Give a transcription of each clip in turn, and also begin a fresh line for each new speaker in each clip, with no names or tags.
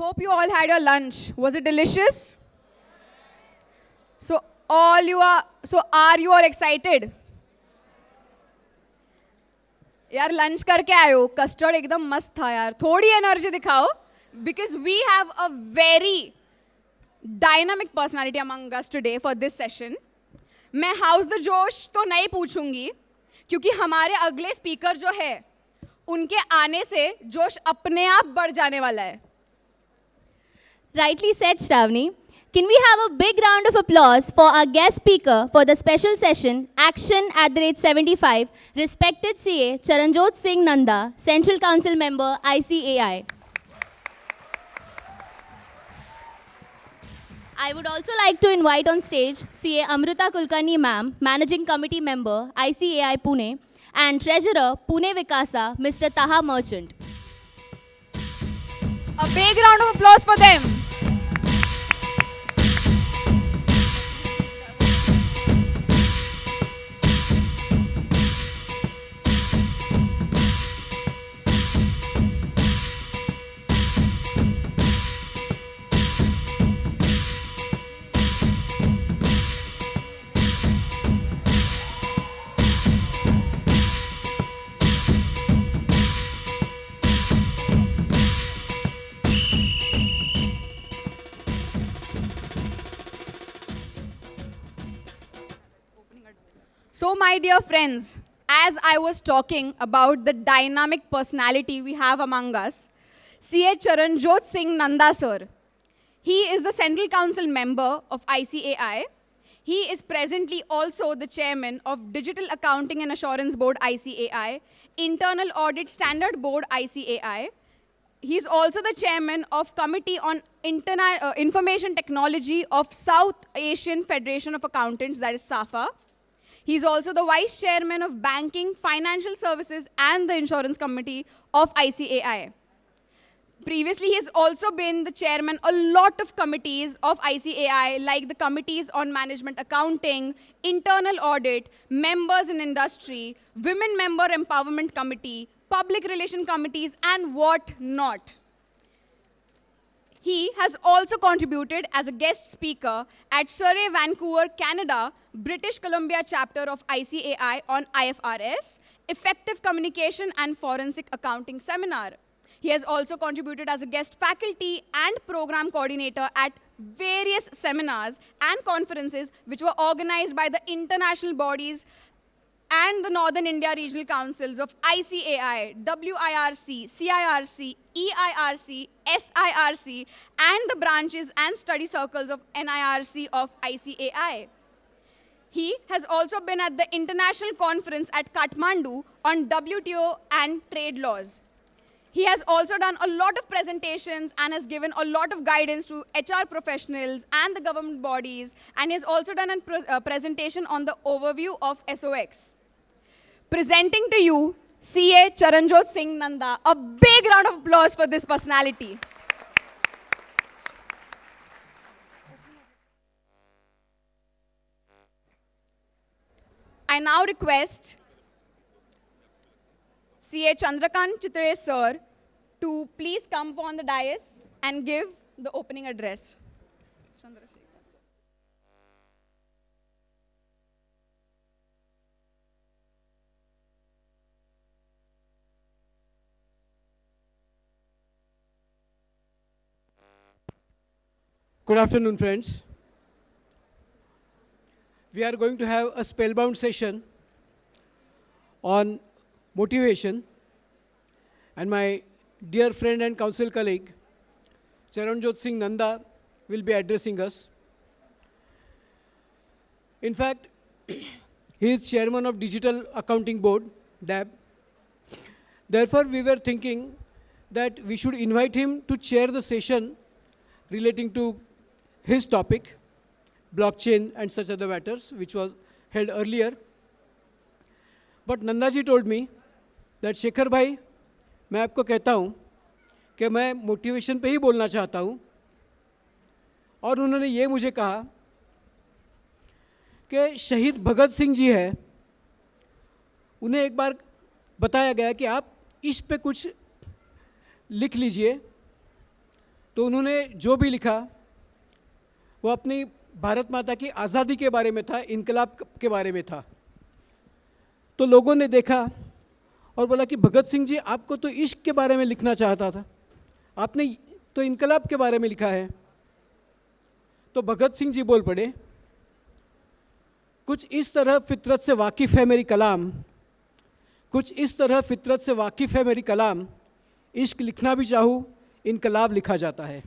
Hope you all had your lunch. Was it delicious? Are you all excited? यार lunch करके आए हो, custard एकदम मस्त था यार, थोड़ी एनर्जी दिखाओ, because we have a very dynamic personality among us today for this session. मैं हाउस द जोश तो नहीं पूछूंगी, क्योंकि हमारे अगले स्पीकर जो है उनके आने से जोश अपने आप बढ़ जाने वाला है.
Rightly said, Shravani. Can we have a big round of applause for our guest speaker for the special session, Action @75, respected CA Charanjot Singh Nanda, Central Council Member, ICAI. I would also like to invite on stage CA Amrita Kulkarni Ma'am, Managing Committee Member, ICAI Pune, and Treasurer, Pune Vikasa, Mr. Taha Merchant.
A big round of applause for them. So my dear friends, as I was talking about the dynamic personality we have among us, CA Charanjot Singh Nanda sir, he is the Central Council member of ICAI. He is presently also the chairman of Digital Accounting and Assurance Board ICAI, Internal Audit Standard Board ICAI. He is also the chairman of Committee on Information Technology of South Asian Federation of Accountants, that is SAFA. He is also the Vice Chairman of Banking, Financial Services and the Insurance Committee of ICAI. Previously, he has also been the chairman a lot of committees of ICAI, like the Committees on Management Accounting, Internal Audit, Members in Industry, Women Member Empowerment Committee, Public Relation Committees, and what not. He has also contributed as a guest speaker at Surrey, Vancouver, Canada, British Columbia chapter of ICAI on IFRS, Effective Communication and Forensic Accounting Seminar. He has also contributed as a guest faculty and program coordinator at various seminars and conferences which were organized by the international bodies and the Northern India Regional Councils of ICAI, WIRC, CIRC, EIRC, SIRC, and the branches and study circles of NIRC of ICAI. He has also been at the international conference at Kathmandu on WTO and trade laws. He has also done a lot of presentations and has given a lot of guidance to HR professionals and the government bodies, and he has also done a presentation on the overview of SOX. Presenting to you, CA Charanjot Singh Nanda. A big round of applause for this personality. I now request CA Chandrakant Chitre sir to please come upon the dais and give the opening address.
Good afternoon, friends. We are going to have a spellbound session on motivation, and my dear friend and council colleague, Charanjot Singh Nanda, will be addressing us. In fact, he is chairman of Digital Accounting Board, DAB. Therefore, we were thinking that we should invite him to chair the session relating to his topic, blockchain and such other matters, which was held earlier. But Nanda ji told me that Shekhar भाई, मैं आपको कहता हूँ कि मैं motivation पे ही बोलना चाहता हूँ, और उन्होंने ये मुझे कहा कि शहीद भगत सिंह जी है, उन्हें एक बार बताया गया कि आप इस पे कुछ लिख लीजिए. तो उन्होंने जो भी लिखा वो अपनी भारत माता की आज़ादी के बारे में था, इनकलाब के बारे में था। तो लोगों ने देखा और बोला कि भगत सिंह जी, आपको तो इश्क के बारे में लिखना चाहता था, आपने तो इनकलाब के बारे में लिखा है। तो भगत सिंह जी बोल पड़े, कुछ इस तरह फितरत से वाकिफ़ है मेरी कलाम, कुछ इस तरह फितरत से वाकिफ़ है मेरी कलाम, इश्क लिखना भी चाहूँ इनकलाब लिखा जाता है।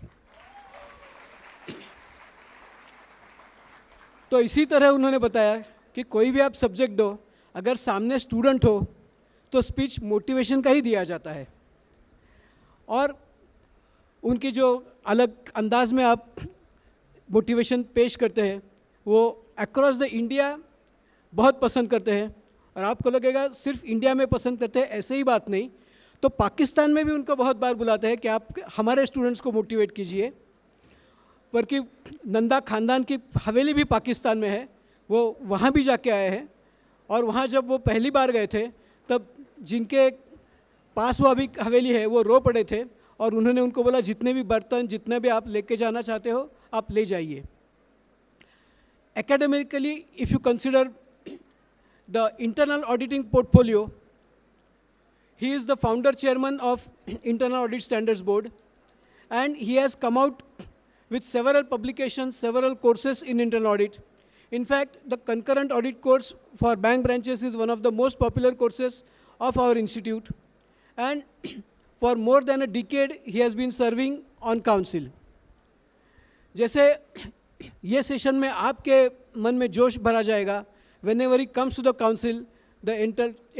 तो इसी तरह उन्होंने बताया कि कोई भी आप सब्जेक्ट दो, अगर सामने स्टूडेंट हो तो स्पीच मोटिवेशन का ही दिया जाता है, और उनकी जो अलग अंदाज में आप मोटिवेशन पेश करते हैं वो अक्रॉस द इंडिया बहुत पसंद करते हैं। और आपको लगेगा सिर्फ इंडिया में पसंद करते हैं, ऐसे ही बात नहीं, तो पाकिस्तान में भी उनको बहुत बार बुलाते हैं कि आप हमारे स्टूडेंट्स को मोटिवेट कीजिए। बल्कि नंदा खानदान की हवेली भी पाकिस्तान में है, वो वहाँ भी जाके आए हैं, और वहाँ जब वो पहली बार गए थे तब जिनके पास वो अभी हवेली है वो रो पड़े थे, और उन्होंने उनको बोला जितने भी बर्तन जितने भी आप लेके जाना चाहते हो आप ले जाइए। Academically, if you consider the internal auditing portfolio, he is the founder chairman of Internal Audit Standards Board, and he has come out with several publications, several courses in internal audit. In fact, the concurrent audit course for bank branches is one of the most popular courses of our institute, and for more than a decade he has been serving on council. जैसे ये session में आपके मन में जोश भरा जाएगा, whenever he comes to the council, the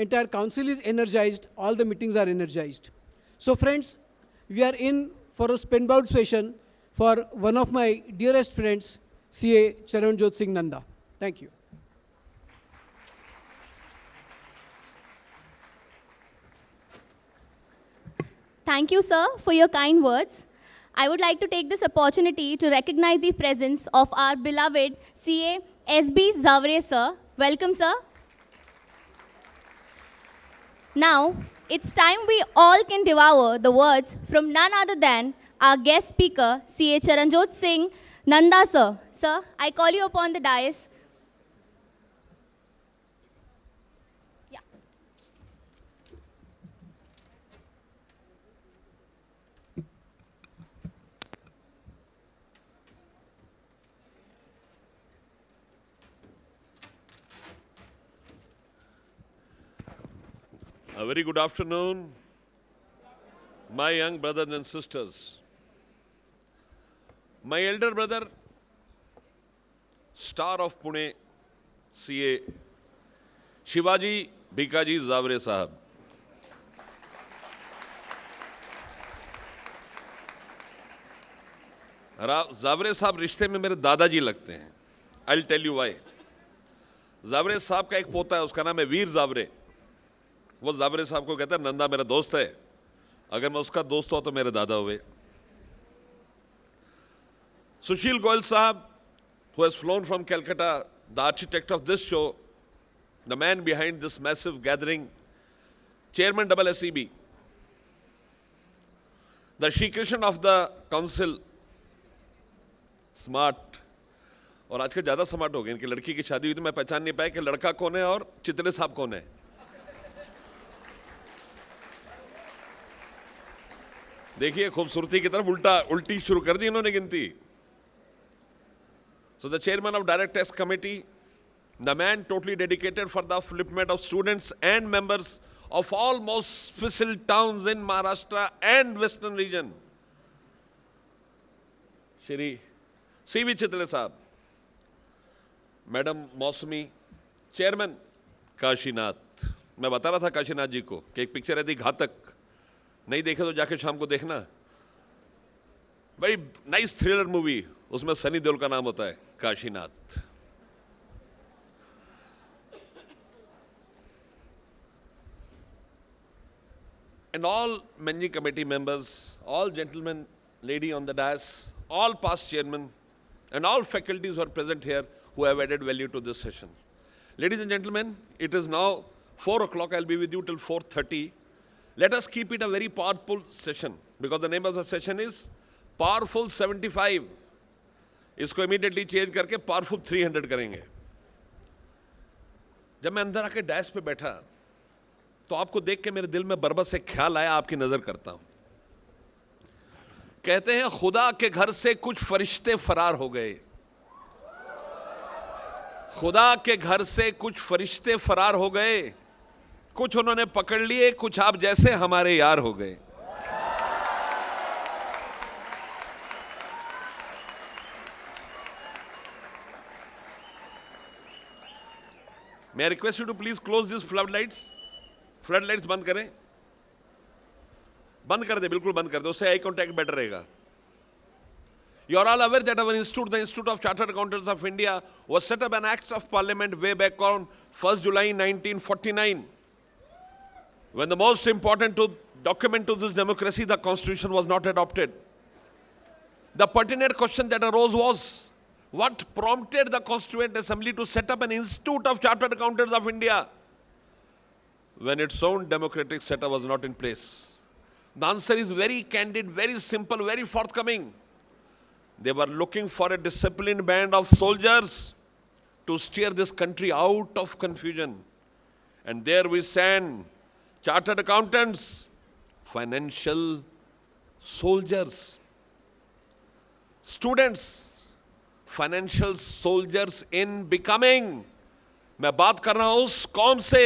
entire council is energized, all the meetings are energized. So friends, we are in for a spin-bout session for one of my dearest friends, CA Charanjot Singh Nanda. Thank you.
Thank you, sir, for your kind words. I would like to take this opportunity to recognize the presence of our beloved CA SB Zavre, sir. Welcome, sir. Now, it's time we all can devour the words from none other than our guest speaker, CA Charanjot Singh Nanda, sir. Sir, I call you upon the dais. Yeah.
A very good afternoon, my young brothers and sisters. My elder brother, star of Pune, CA Shivaji Bhikaji Zavre Sahab. Zavre साहब रिश्ते में मेरे दादाजी लगते हैं. I'll tell you why. Jaware साहब का एक पोता है, उसका नाम है वीर जावरे. वो जावरे साहब को कहता है नंदा मेरा दोस्त है, अगर मैं उसका दोस्त हुआ तो मेरे दादा हुए. सुशील गोयल साहब, who has flown from Calcutta, the architect of this show, the man behind this massive gathering, chairman SSEB, the Shri Krishna of the council, smart, और आजकल ज़्यादा स्मार्ट हो गए. इनकी लड़की की शादी हुई तो मैं पहचान नहीं पाया कि लड़का कौन है और चितले साहब कौन है. देखिए खूबसूरती की तरफ उल्टी शुरू कर दी इन्होंने गिनती. So the chairman of direct test committee, the man totally dedicated for the upliftment of students and members of all most facile towns in Maharashtra and Western region, Shri C.V. Chitle Sahab, Madam Mausami, Chairman Kashinath. मैं बता रहा था काशीनाथ जी को कि एक picture है थी घातक, नहीं देखे तो जाके शाम को देखना. वेरी नाइस थ्रिलर मूवी, उसमें सनी देओल का नाम होता है Kashinath. And all many committee members, all gentlemen, lady on the dais, all past chairmen, and all faculties who are present here who have added value to this session. Ladies and gentlemen, it is now 4 o'clock. I'll be with you till 4:30. Let us keep it a very powerful session because the name of the session is powerful 75, इसको immediately change करके powerful 300 करेंगे। जब मैं अंदर आके dash पे बैठा तो आपको देख के मेरे दिल में बरबस एक ख्याल आया, आपकी नजर करता हूं। कहते हैं खुदा के घर से कुछ फरिश्ते फरार हो गए, खुदा के घर से कुछ फरिश्ते फरार हो गए, कुछ उन्होंने पकड़ लिए, कुछ आप जैसे हमारे यार हो गए। May I request you to please close these floodlights? Floodlights बंद करें, बंद कर दे, बिल्कुल बंद कर दे, उससे आई कॉन्टैक्ट बेटर रहेगा। You are all aware that our institute, the Institute of Chartered Accountants of India, was set up an Act of Parliament way back on 1st July 1949, when the most important document to this democracy, the Constitution, was not adopted. The pertinent question that arose was, what prompted the Constituent Assembly to set up an Institute of Chartered Accountants of India when its own democratic setup was not in place? The answer is very candid, very simple, very forthcoming. They were looking for a disciplined band of soldiers to steer this country out of confusion. And there we stand, chartered accountants, financial soldiers, students, financial soldiers in becoming. मैं बात कर रहा हूं उस कौम से,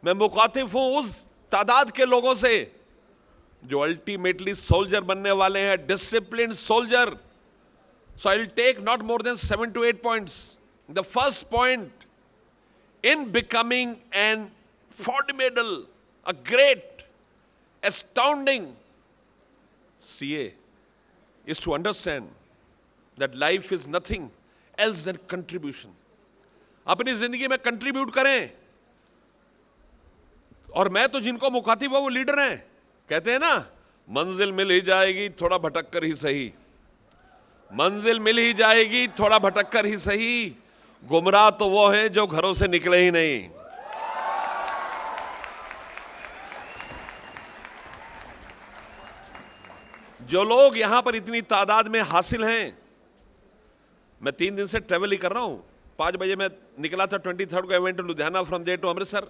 मैं मुखातिब हूं उस तादाद के लोगों से जो अल्टीमेटली सोल्जर बनने वाले हैं, discipline soldier. So I will take not more than 7 to 8 points. The first point, in becoming an formidable, a great, astounding CA is to understand that life is nothing else than contribution. अपनी जिंदगी में contribute करें। और मैं तो जिनको मुखातिब हूं वो लीडर हैं। कहते हैं ना, मंजिल मिल ही जाएगी थोड़ा भटक कर ही सही, मंजिल मिल ही जाएगी थोड़ा भटक कर ही सही, गुमराह तो वो हैं जो घरों से निकले ही नहीं। जो लोग यहां पर इतनी तादाद में हासिल हैं, मैं 3 दिन से ट्रेवल ही कर रहा हूं। 5 बजे मैं निकला था 23rd को, I went to Ludhiana, from there to Amritsar,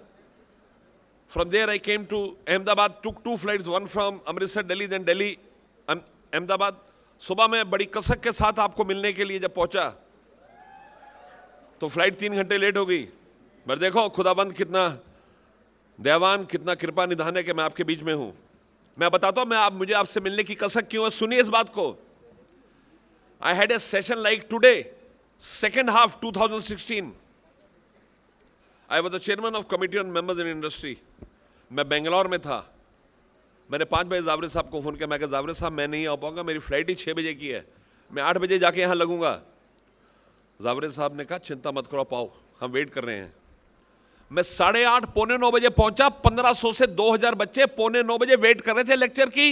from there I came to Ahmedabad, took 2 flights, one from Amritsar Delhi, then Delhi Ahmedabad. सुबह में बड़ी कसक के साथ आपको मिलने के लिए जब पहुंचा तो फ्लाइट 3 घंटे लेट हो गई। पर देखो खुदाबंद कितना दयावान, कितना कृपा निधान है कि मैं आपके बीच में हूं। मैं बताता हूं मुझे आपसे मिलने की कसक क्यों है, सुनिए इस बात को। I had a session like today, second half 2016. I was the chairman of committee on members in industry. मैं बेंगलोर में था। मैंने 5 बजे जावरे साहब को फोन किया। मैं कहा जावरे साहब मैं नहीं आ पाऊंगा, मेरी फ्लाइट ही 6 बजे की है, मैं 8 बजे जाके यहाँ लगूंगा। जावरे साहब ने कहा चिंता मत करो, पाओ हम वेट कर रहे हैं। मैं 8:30 पौने 9 बजे पहुंचा। 1500 से 2000 बच्चे पौने 9 बजे वेट कर रहे थे लेक्चर की।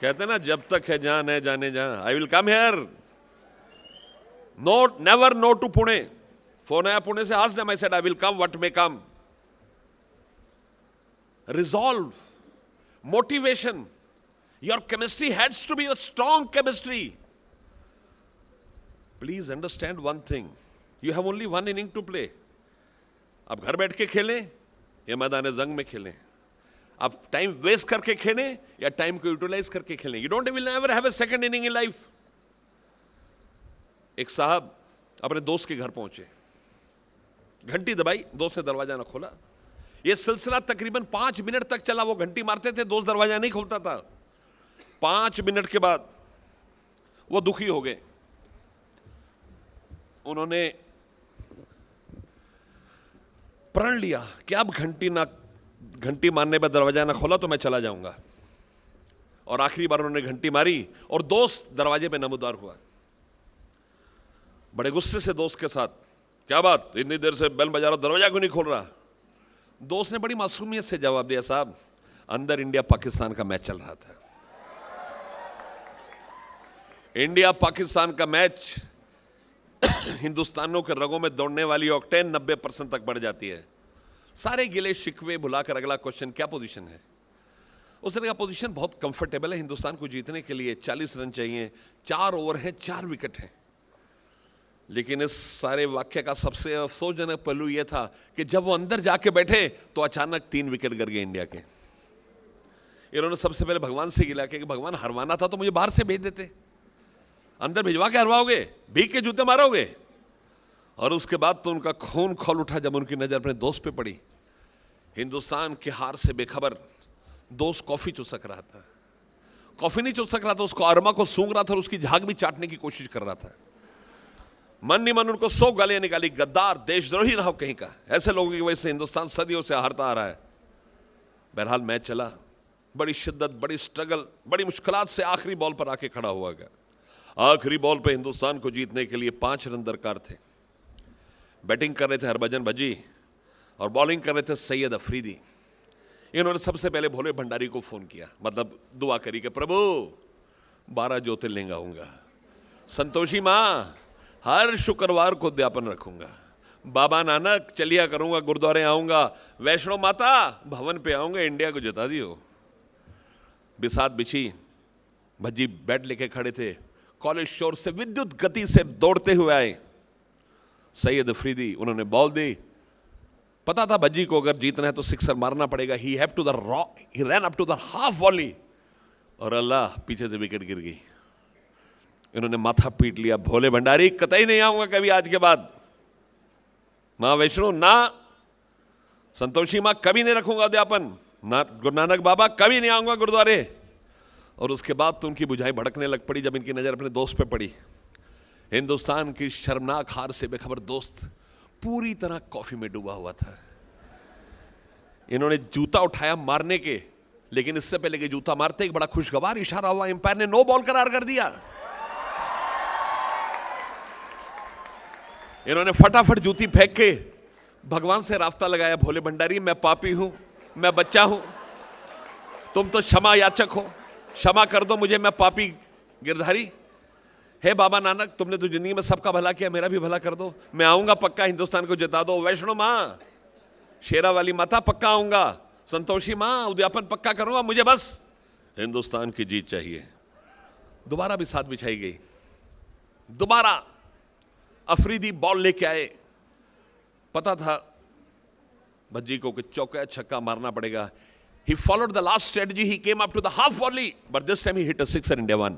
कहते ना जब तक है जान है जाने जहां। I will come here, no never no to Pune. Phone आया पुणे से, आज I said I will come what may come. Resolve, motivation, your chemistry heads to be a strong chemistry. Please understand one thing, you have only one inning to play. आप घर बैठ के खेलें या मैदान जंग में खेलें, आप टाइम वेस्ट करके खेलें या टाइम को यूटिलाइज करके खेलें, you don't will never have a second inning in life. एक साहब अपने दोस्त के घर पहुंचे, घंटी दबाई, दोस्त ने दरवाजा ना खोला। यह सिलसिला तकरीबन 5 मिनट तक चला। वो घंटी मारते थे, दोस्त दरवाजा नहीं खोलता था। 5 मिनट के बाद वो दुखी हो गए। उन्होंने प्रण लिया कि अब घंटी मारने पर दरवाजा ना खोला तो मैं चला जाऊंगा। और आखिरी बार उन्होंने घंटी मारी और दोस्त दरवाजे पे नमूदार हुआ। बड़े गुस्से से दोस्त के साथ, क्या बात इतनी देर से बेल बजा रहा, दरवाजा क्यों नहीं खोल रहा? दोस्त ने बड़ी मासूमियत से जवाब दिया, साहब अंदर इंडिया पाकिस्तान का मैच चल रहा था। इंडिया पाकिस्तान का मैच हिंदुस्तानियों के रगों में दौड़ने वाली ऑक्टेन 90% तक बढ़ जाती है। सारे गिले शिकवे भुलाकर अगला क्वेश्चन, क्या पोजीशन है? उसने कहा पोजीशन बहुत कंफर्टेबल है, हिंदुस्तान को जीतने के लिए 40 रन चाहिए, 4 ओवर हैं, 4 विकेट हैं। लेकिन इस सारे वाक्य का सबसे अफसोसजनक पहलू यह था कि जब वो अंदर जाके बैठे तो अचानक 3 विकेट गिर गए इंडिया के। इन्होंने सबसे पहले भगवान से गिला कि भगवान हरवाना था तो मुझे बाहर से भेज देते, अंदर भिजवा के हरवाओगे, भीग के जूते मारोगे। और उसके बाद तो उनका खून खौल उठा जब उनकी नजर अपने दोस्त पे पड़ी। हिंदुस्तान की हार से बेखबर दोस्त कॉफी चुसक रहा था, कॉफी नहीं चुसक रहा था, उसको अरमा को सूंघ रहा था और उसकी झाग भी चाटने की कोशिश कर रहा था। मन नहीं मन उनको 100 गालियां निकाली, गद्दार, देशद्रोही रहो कहीं का। ऐसे लोगों की वजह से हिंदुस्तान सदियों से हारता आ रहा है। बहरहाल मैच चला, बड़ी शिद्दत, बड़ी स्ट्रगल, बड़ी मुश्किलात से आखिरी बॉल पर आके खड़ा हुआ गया। आखिरी बॉल पे हिंदुस्तान को जीतने के लिए 5 रन दरकार थे। बैटिंग कर रहे थे हरभजन भज्जी और बॉलिंग कर रहे थे सैयद अफरीदी। इन्होंने सबसे पहले भोले भंडारी को फोन किया, मतलब दुआ करी कि प्रभु 12 ज्योतिर्लिंग आऊंगा, संतोषी माँ हर शुक्रवार को उद्यापन रखूंगा, बाबा नानक चलिया करूंगा, गुरुद्वारे आऊंगा, वैष्णो माता भवन पे आऊंगा, इंडिया को जिता दियो। बिसात बिछी, भज्जी बैट लेके खड़े थे, कॉलेज शोर से विद्युत गति से दौड़ते हुए आए सैयद अफरीदी। उन्होंने बॉल दी, पता था भज्जी को अगर जीतना है तो सिक्सर मारना पड़ेगा। He ran up to the half volley और अल्लाह पीछे से विकेट गिर गई। इन्होंने माथा पीट लिया, भोले भंडारी कतई नहीं आऊंगा कभी आज के बाद, मां वैष्णो ना, संतोषी मां कभी नहीं रखूंगा उद्यापन, ना गुरु नानक बाबा कभी नहीं आऊंगा गुरुद्वारे। और उसके बाद तो उनकी बुझाई भड़कने लग पड़ी जब इनकी नजर अपने दोस्त पे पड़ी। हिंदुस्तान की शर्मनाक हार से बेखबर दोस्त पूरी तरह कॉफी में डूबा हुआ था। इन्होंने जूता उठाया मारने के, लेकिन इससे पहले कि जूता मारते एक बड़ा खुशगवार इशारा हुआ, एम्पायर ने नो बॉल करार कर दिया। इन्होंने फटाफट जूती फेंक के भगवान से राफ्ता लगाया, भोले भंडारी मैं पापी हूं, मैं बच्चा हूं, तुम तो क्षमा याचक हो, क्षमा कर दो मुझे, मैं पापी गिरधारी। हे बाबा नानक तुमने तो जिंदगी में सबका भला किया, मेरा भी भला कर दो, मैं आऊंगा पक्का, हिंदुस्तान को जिता दो। वैष्णो माँ, शेरा वाली माता पक्का आऊंगा, संतोषी माँ उद्यापन पक्का करूंगा, मुझे बस हिंदुस्तान की जीत चाहिए। दोबारा भी साथ बिछाई गई, दोबारा अफरीदी बॉल लेके आए। पता था भज्जी को कि चौका छक्का मारना पड़ेगा। He followed the last strategy. He came up to the half volley, but this time he hit a sixer. India won.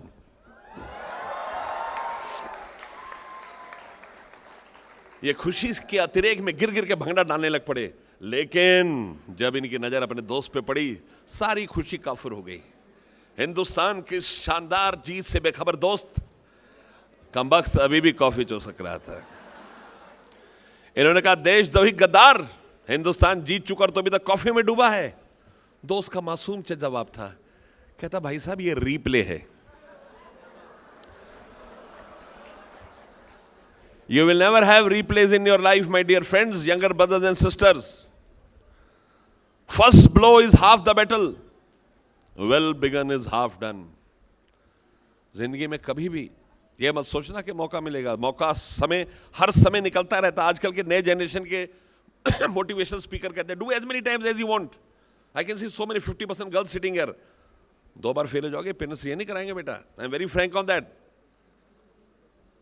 ये खुशी के अतिरेक में गिर गिर के भंगड़ा डालने लग पड़े, लेकिन जब इनकी नजर अपने दोस्त पे पड़ी सारी खुशी काफिर हो गई। हिंदुस्तान की शानदार जीत से बेखबर दोस्त कमबख्त अभी भी कॉफी चूसक रहा था। इन्होंने कहा देशद्रोही गद्दार, हिंदुस्तान जीत चुका तो अभी तक कॉफी में डूबा है। दोस्त का मासूम सा जवाब था, कहता भाई साहब ये रीप्ले है। You will never have replays in your life, my dear friends, younger brothers and sisters. First blow is half the battle. Well begun is half done. जिंदगी में कभी भी ये मत सोचना कि मौका मिलेगा, मौका समय हर समय निकलता रहता। आजकल के नए जनरेशन के मोटिवेशनल स्पीकर कहते हैं do as many times as you want. I can see so many 50% girls sitting here. 2 बार फेल हो जाओगे, पेरेंट्स ये नहीं कराएंगे बेटा। I am very frank on that.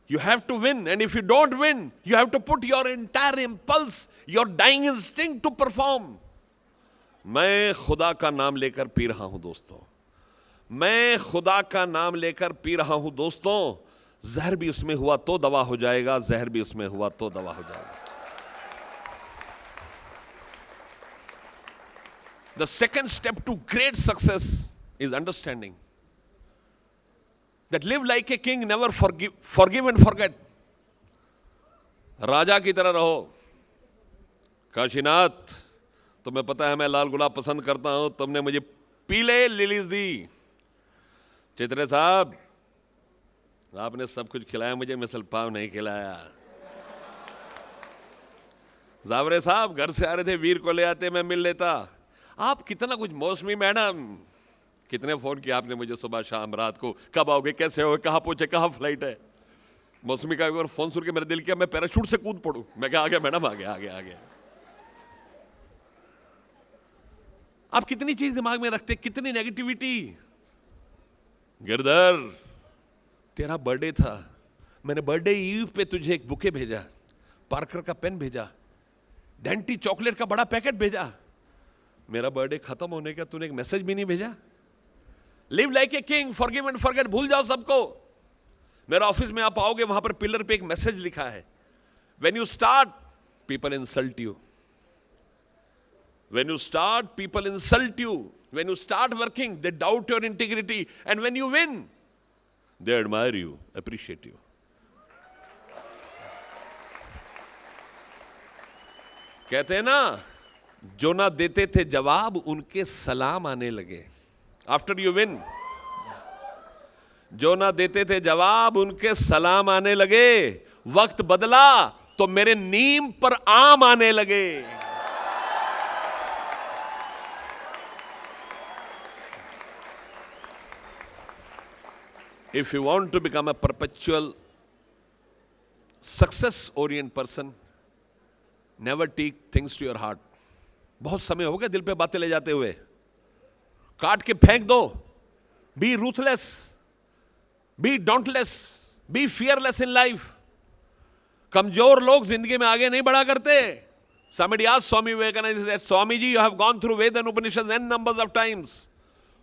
You have to win, and if you don't win, you have to put your entire impulse, your dying instinct to perform. मैं खुदा का नाम लेकर पी रहा हूं दोस्तों, मैं खुदा का नाम लेकर पी रहा हूं दोस्तों। जहर भी उसमें हुआ तो दवा हो जाएगा, जहर भी उसमें हुआ तो दवा हो जाएगा। The second step to great success is understanding that live like a king, never forgive and forget. राजा की तरह रहो। काशीनाथ, तुम्हें पता है मैं लाल गुलाब पसंद करता हूं, तुमने मुझे पीले लिलीज दी। चित्रे साहब, आपने सब कुछ खिलाया मुझे, मिसल पाव नहीं खिलाया। जावरे साहब घर से आ रहे थे, वीर को ले आते, मैं मिल लेता। आप कितना कुछ। मौसमी मैडम, कितने फोन किया आपने मुझे सुबह शाम रात को, कब आओगे, कैसे हो, कहाँ पहुंचे, कहाँ फ्लाइट है। मौसमी का एक बार फोन सुन के मेरा दिल किया मैं पैराशूट से कूद पड़ूं। मैं कहा आ गया मैडम, आ गया आ गया आ गया। आप कितनी चीज दिमाग में रखते, कितनी नेगेटिविटी। गिरधर, तेरा बर्थडे था, मैंने बर्थडे ईव पे तुझे एक बुके भेजा, पार्कर का पेन भेजा, डेंटी चॉकलेट का बड़ा पैकेट भेजा। मेरा बर्थडे खत्म होने का तूने एक मैसेज भी नहीं भेजा। Live like a king, forgive and forget, भूल जाओ सबको। मेरा ऑफिस में आप आओगे, वहां पर पिलर पे एक मैसेज लिखा है, when you start people insult you, when you start people insult you, when you start working they doubt your integrity, and when you win they admire you, appreciate you. कहते हैं ना, जो ना देते थे जवाब उनके सलाम आने लगे। आफ्टर यू विन, जो ना देते थे जवाब उनके सलाम आने लगे। वक्त बदला तो मेरे नीम पर आम आने लगे। If you want to become a perpetual success oriented person, never take things to your heart. बहुत समय हो गया दिल पे बातें ले जाते हुए, काट के फेंक दो। Be ruthless, be dauntless, be fearless in life. कमजोर लोग जिंदगी में आगे नहीं बढ़ा करते। Somebody asked Swami Vivekananda, he said, Swamiji, you have gone through Veda and Upanishads n numbers of times.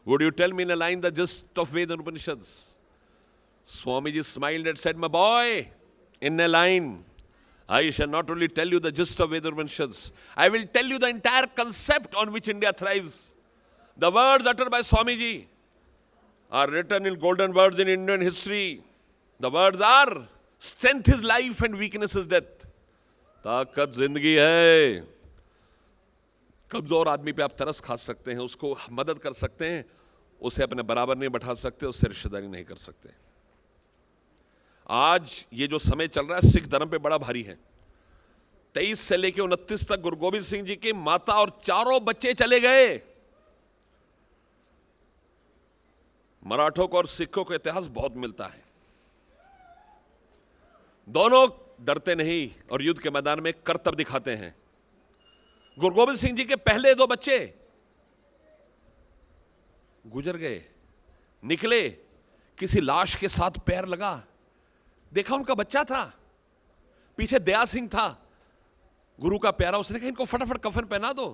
Would you tell me in a line the gist of Veda and Upanishads? Swamiji smiled and said, my boy, in a line, I shall not only tell you the gist of Veda and Upanishads, I will tell you the entire concept on which India thrives. The words uttered by Swamiji are written in golden words in Indian history. The words are, strength is life and weakness is death. ताकत जिंदगी है। कमजोर आदमी पे आप तरस खा सकते हैं, उसको मदद कर सकते हैं, उसे अपने बराबर नहीं बैठा सकते, उससे रिश्तेदारी नहीं कर सकते। आज ये जो समय चल रहा है सिख धर्म पे बड़ा भारी है। 23 से लेकर 29 तक गुरु गोविंद सिंह जी की माता और चारों बच्चे चले गए। मराठों को और सिखों को इतिहास बहुत मिलता है। दोनों डरते नहीं और युद्ध के मैदान में करतब दिखाते हैं। गुरु गोविंद सिंह जी के पहले 2 बच्चे गुजर गए, निकले, किसी लाश के साथ पैर लगा, देखा उनका बच्चा था, पीछे दया सिंह था, गुरु का प्यारा। उसने कहा इनको फटाफट कफन पहना दो।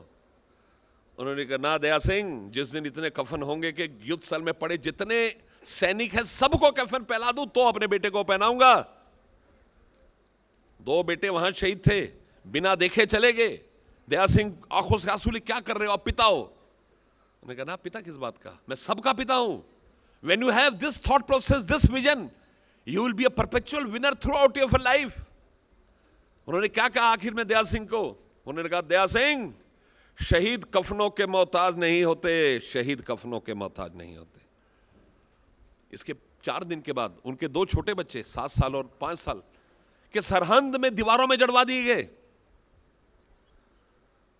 उन्होंने कहा ना दया सिंह, जिस दिन इतने कफन होंगे कि युद्ध स्थल में पड़े जितने सैनिक हैं सबको कफन पहना दूं तो अपने बेटे को पहनाऊंगा। 2 बेटे वहां शहीद थे, बिना देखे चले गए। दया सिंह आंखों से आंसू ले, क्या कर रहे हो, आप पिता हो। उन्होंने कहा ना पिता किस बात का, मैं सबका पिता हूं। When you have this thought process, this vision, you will be a perpetual winner throughout your life. उन्होंने क्या कहा आखिर में दया सिंह को? उन्होंने कहा दया सिंह, शहीद कफनों के मोहताज नहीं होते, शहीद कफनों के मोहताज नहीं होते। इसके 4 दिन के बाद उनके 2 छोटे बच्चे 7 साल और 5 साल के सरहंद में दीवारों में जड़वा दिए गए।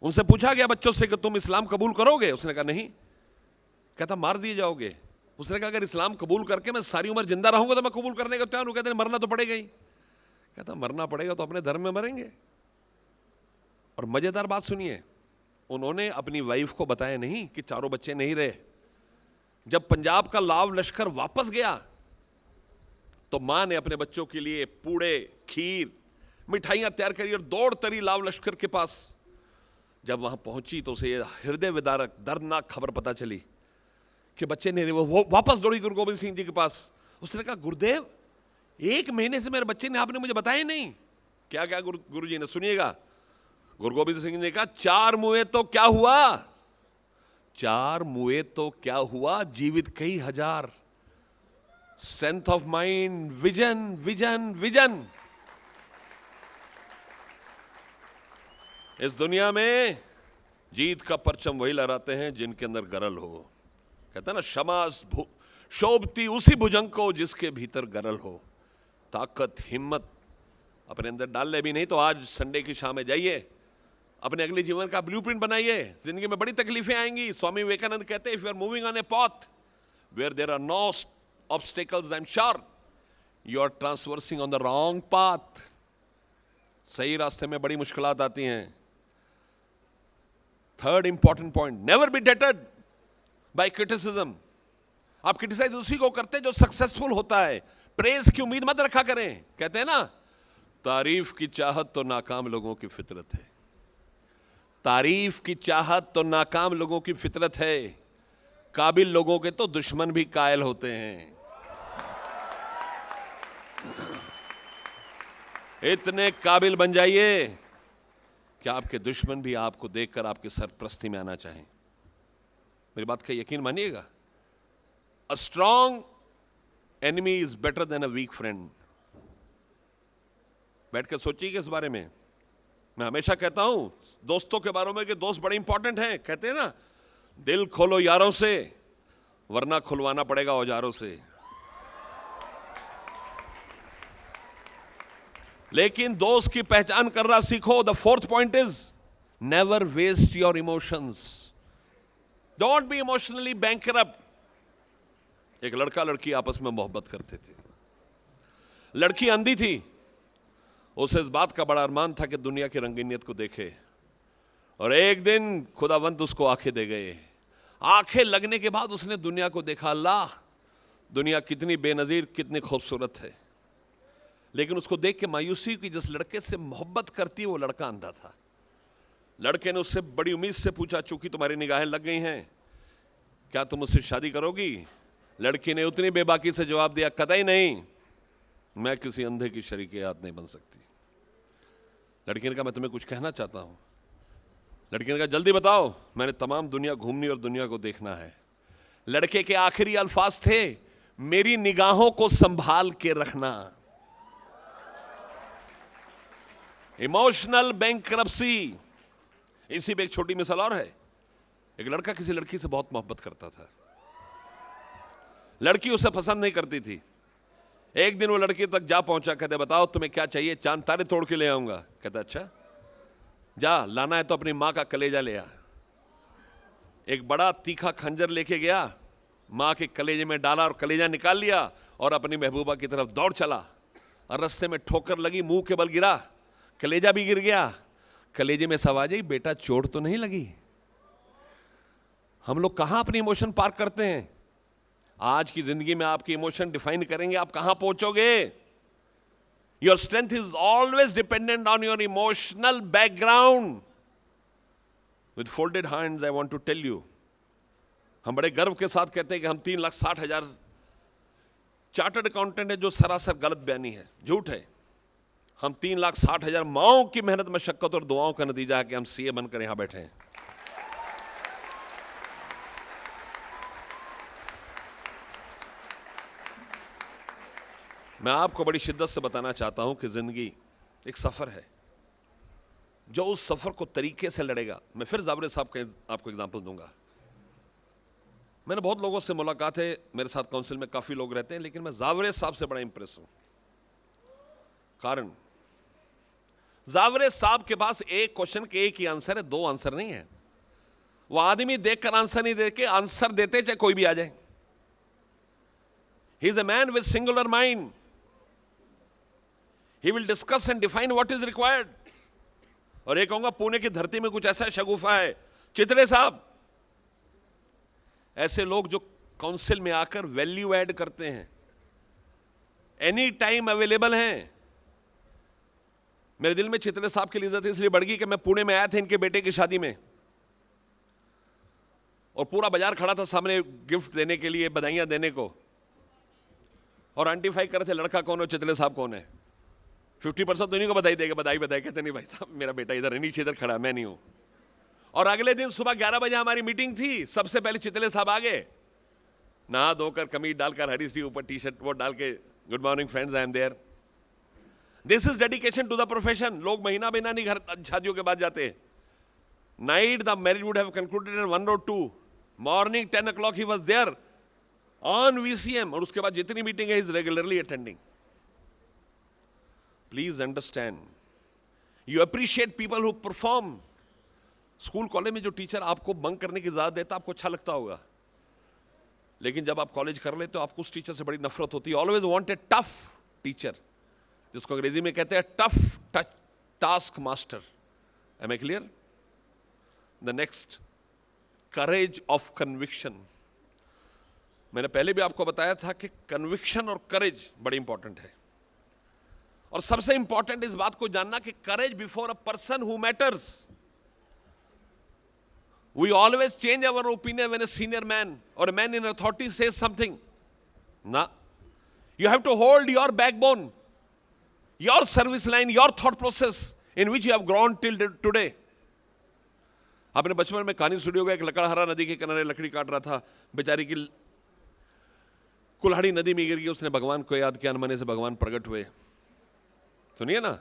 उनसे पूछा गया बच्चों से कि तुम इस्लाम कबूल करोगे? उसने कहा नहीं। कहता मार दिए जाओगे। उसने कहा अगर इस्लाम कबूल करके मैं सारी उम्र जिंदा रहूंगा तो मैं कबूल करने का तैयार हूं। कहते मरना तो पड़ेगा ही। कहता मरना पड़ेगा तो अपने धर्म में मरेंगे। और मजेदार बात सुनिए, उन्होंने अपनी वाइफ को बताया नहीं कि चारों बच्चे नहीं रहे। जब पंजाब का लाव लश्कर वापस गया तो मां ने अपने बच्चों के लिए पूड़े, खीर, मिठाइयां तैयार करी और दौड़ तरी लाव लश्कर के पास। जब वहां पहुंची तो उसे हृदय विदारक दर्दनाक खबर पता चली कि बच्चे नहीं रहे। वो वापस दौड़ी गुरु गोविंद सिंह जी के पास। उसने कहा गुरुदेव, 1 महीने से मेरे बच्चे ने आपने मुझे बताया नहीं। क्या क्या गुरु जी ने, सुनिएगा। गुरु गोविंद सिंह ने कहा 4 मुए तो क्या हुआ, 4 मुए तो क्या हुआ, जीवित कई हजार। Strength of mind, vision vision vision. इस दुनिया में जीत का परचम वही लहराते हैं जिनके अंदर गरल हो। कहता है ना, क्षमा शोभती उसी भुजंग को जिसके भीतर गरल हो। ताकत, हिम्मत अपने अंदर डाल ले भी नहीं तो आज संडे की शाम में जाइए, अपने अगले जीवन का ब्लूप्रिंट बनाइए। जिंदगी में बड़ी तकलीफें आएंगी। स्वामी विवेकानंद कहते हैं, if you are moving on a path where there are no obstacles, I am sure you are transversing on the wrong path. सही रास्ते में बड़ी मुश्किलात आती हैं। Third important point, never be deterred by criticism. आप क्रिटिसाइज उसी को करते हैं जो सक्सेसफुल होता है, प्रेज की उम्मीद मत रखा करें। कहते हैं ना, तारीफ की चाहत तो नाकाम लोगों की फितरत है। तारीफ की चाहत तो नाकाम लोगों की फितरत है, काबिल लोगों के तो दुश्मन भी कायल होते हैं। इतने काबिल बन जाइए कि आपके दुश्मन भी आपको देखकर आपके सरप्रस्ती में आना चाहें। मेरी बात का यकीन मानिएगा, a strong enemy is better than a weak friend. बैठ कर सोचिए इस बारे में। मैं हमेशा कहता हूं दोस्तों के बारे में कि दोस्त बड़े इंपॉर्टेंट हैं। कहते हैं ना, दिल खोलो यारों से, वरना खुलवाना पड़ेगा औजारों से। लेकिन दोस्त की पहचान करना सीखो। The fourth point is never waste your emotions, don't be emotionally bankrupt. एक लड़का लड़की आपस में मोहब्बत करते थे, लड़की अंधी थी, उसे इस बात का बड़ा अरमान था कि दुनिया की रंगीनियत को देखे, और एक दिन खुदावंत उसको आंखें दे गए। आंखें लगने के बाद उसने दुनिया को देखा, अल्लाह दुनिया कितनी बेनजीर, कितनी खूबसूरत है। लेकिन उसको देख के मायूसी की, जिस लड़के से मोहब्बत करती वो लड़का अंधा था। लड़के ने उससे बड़ी उम्मीद से पूछा, चूंकि तुम्हारी निगाहें लग गई हैं, क्या तुम मुझसे शादी करोगी? लड़की ने उतनी बेबाकी से जवाब दिया, कतई नहीं, मैं किसी अंधे की शरीकियात नहीं बन सकती। लड़की ने कहा, मैं तुम्हें कुछ कहना चाहता हूं। लड़की ने कहा, जल्दी बताओ, मैंने तमाम दुनिया घूमनी और दुनिया को देखना है। लड़के के आखिरी अल्फाज थे, मेरी निगाहों को संभाल के रखना। Emotional bankruptcy. इसी पे एक छोटी मिसाल और है। एक लड़का किसी लड़की से बहुत मोहब्बत करता था, लड़की उसे पसंद नहीं करती थी। एक दिन वो लड़की तक जा पहुंचा, कहते बताओ तुम्हें क्या चाहिए? चांद तारे तोड़ के ले आऊंगा। कहता अच्छा जा, लाना है तो अपनी मां का कलेजा ले आ। एक बड़ा तीखा खंजर लेके गया, मां के कलेजे में डाला और कलेजा निकाल लिया और अपनी महबूबा की तरफ दौड़ चला। और रास्ते में ठोकर लगी, मुंह के बल गिरा, कलेजा भी गिर गया। कलेजे में सवाल आई, बेटा चोट तो नहीं लगी? हम लोग कहां अपनी इमोशन पार्क करते हैं? आज की जिंदगी में आपकी इमोशन डिफाइन करेंगे आप कहां पहुंचोगे। Your strength is always dependent on your emotional background. With folded hands I want to tell you, हम बड़े गर्व के साथ कहते हैं कि हम 3,60,000 चार्टर्ड अकाउंटेंट है, जो सरासर गलत बयानी है, झूठ है। हम 3,60,000 माओं की मेहनत, मशक्कत और दुआओं का नतीजा है कि हम सीए बनकर यहां बैठे हैं। मैं आपको बड़ी शिद्दत से बताना चाहता हूं कि जिंदगी एक सफर है। जो उस सफर को तरीके से लड़ेगा, मैं फिर जावरे साहब का आपको एग्जांपल दूंगा। मैंने बहुत लोगों से मुलाकात है, मेरे साथ काउंसिल में काफी लोग रहते हैं, लेकिन मैं जावरे साहब से बड़ा इंप्रेस हूं। कारण जावरे साहब के पास एक क्वेश्चन के एक ही आंसर है, दो आंसर नहीं है। वो आदमी देखकर आंसर नहीं देके आंसर देते चाहे कोई भी आ जाए। He is a man with singular mind. He will discuss and define what is required. और एक कहूंगा, पुणे की धरती में कुछ ऐसा शगुफा है, चितड़े साहब। ऐसे लोग जो काउंसिल में आकर वैल्यू ऐड करते हैं, एनी टाइम अवेलेबल हैं। मेरे दिल में चितड़े साहब की इज्जत इसलिए बढ़ गई कि मैं पुणे में आया था इनके बेटे की शादी में, और पूरा बाजार खड़ा था सामने गिफ्ट देने के लिए, बधाइयां देने को, और आइडेंटिफाई कर रहे थे लड़का कौन है, चितड़े साहब कौन है। 50% तो इन्हीं को बधाई देगा, बधाई बधाई। कहते नहीं भाई साहब, मेरा बेटा इधर है, नीचे इधर खड़ा, मैं नहीं हूं। और अगले दिन सुबह 11 बजे हमारी मीटिंग थी। सबसे पहले चितले साहब आ गए, नहा धोकर कमीज डालकर, हरी सी ऊपर टी शर्ट वो डाल के, good morning friends, I am there. This is dedication to the profession. लोग महीना महीना नहीं घर शादियों के बाद जाते। Night the marriage would have concluded in 1 or 2, morning 10 o'clock he was there on VCM, और उसके बाद जितनी मीटिंग है is regularly attending. Please understand, you appreciate people who perform. School college में जो टीचर आपको बंक करने की इजाजत देता, आपको अच्छा लगता होगा, लेकिन जब आप कॉलेज कर लेते हो आपको उस टीचर से बड़ी नफरत होती है। Always want a tough teacher, जिसको अंग्रेजी में कहते हैं tough task master. Am I clear? The next, courage of conviction. मैंने पहले भी आपको बताया था कि कन्विक्शन और करेज बड़ी इंपॉर्टेंट है, और सबसे इंपॉर्टेंट इस बात को जानना कि courage before a person who matters. We always change our opinion when a senior man और a man in authority says something. ना, you have to hold your backbone, your service line, your thought process in which you have grown till today. आपने बचपन में कहानी सुनी होगा, एक लकड़हारा नदी के किनारे लकड़ी काट रहा था, बेचारी की कुल्हाड़ी नदी में गिर गई, उसने भगवान को याद किया, अनमने से भगवान प्रकट हुए। सुनिए ना,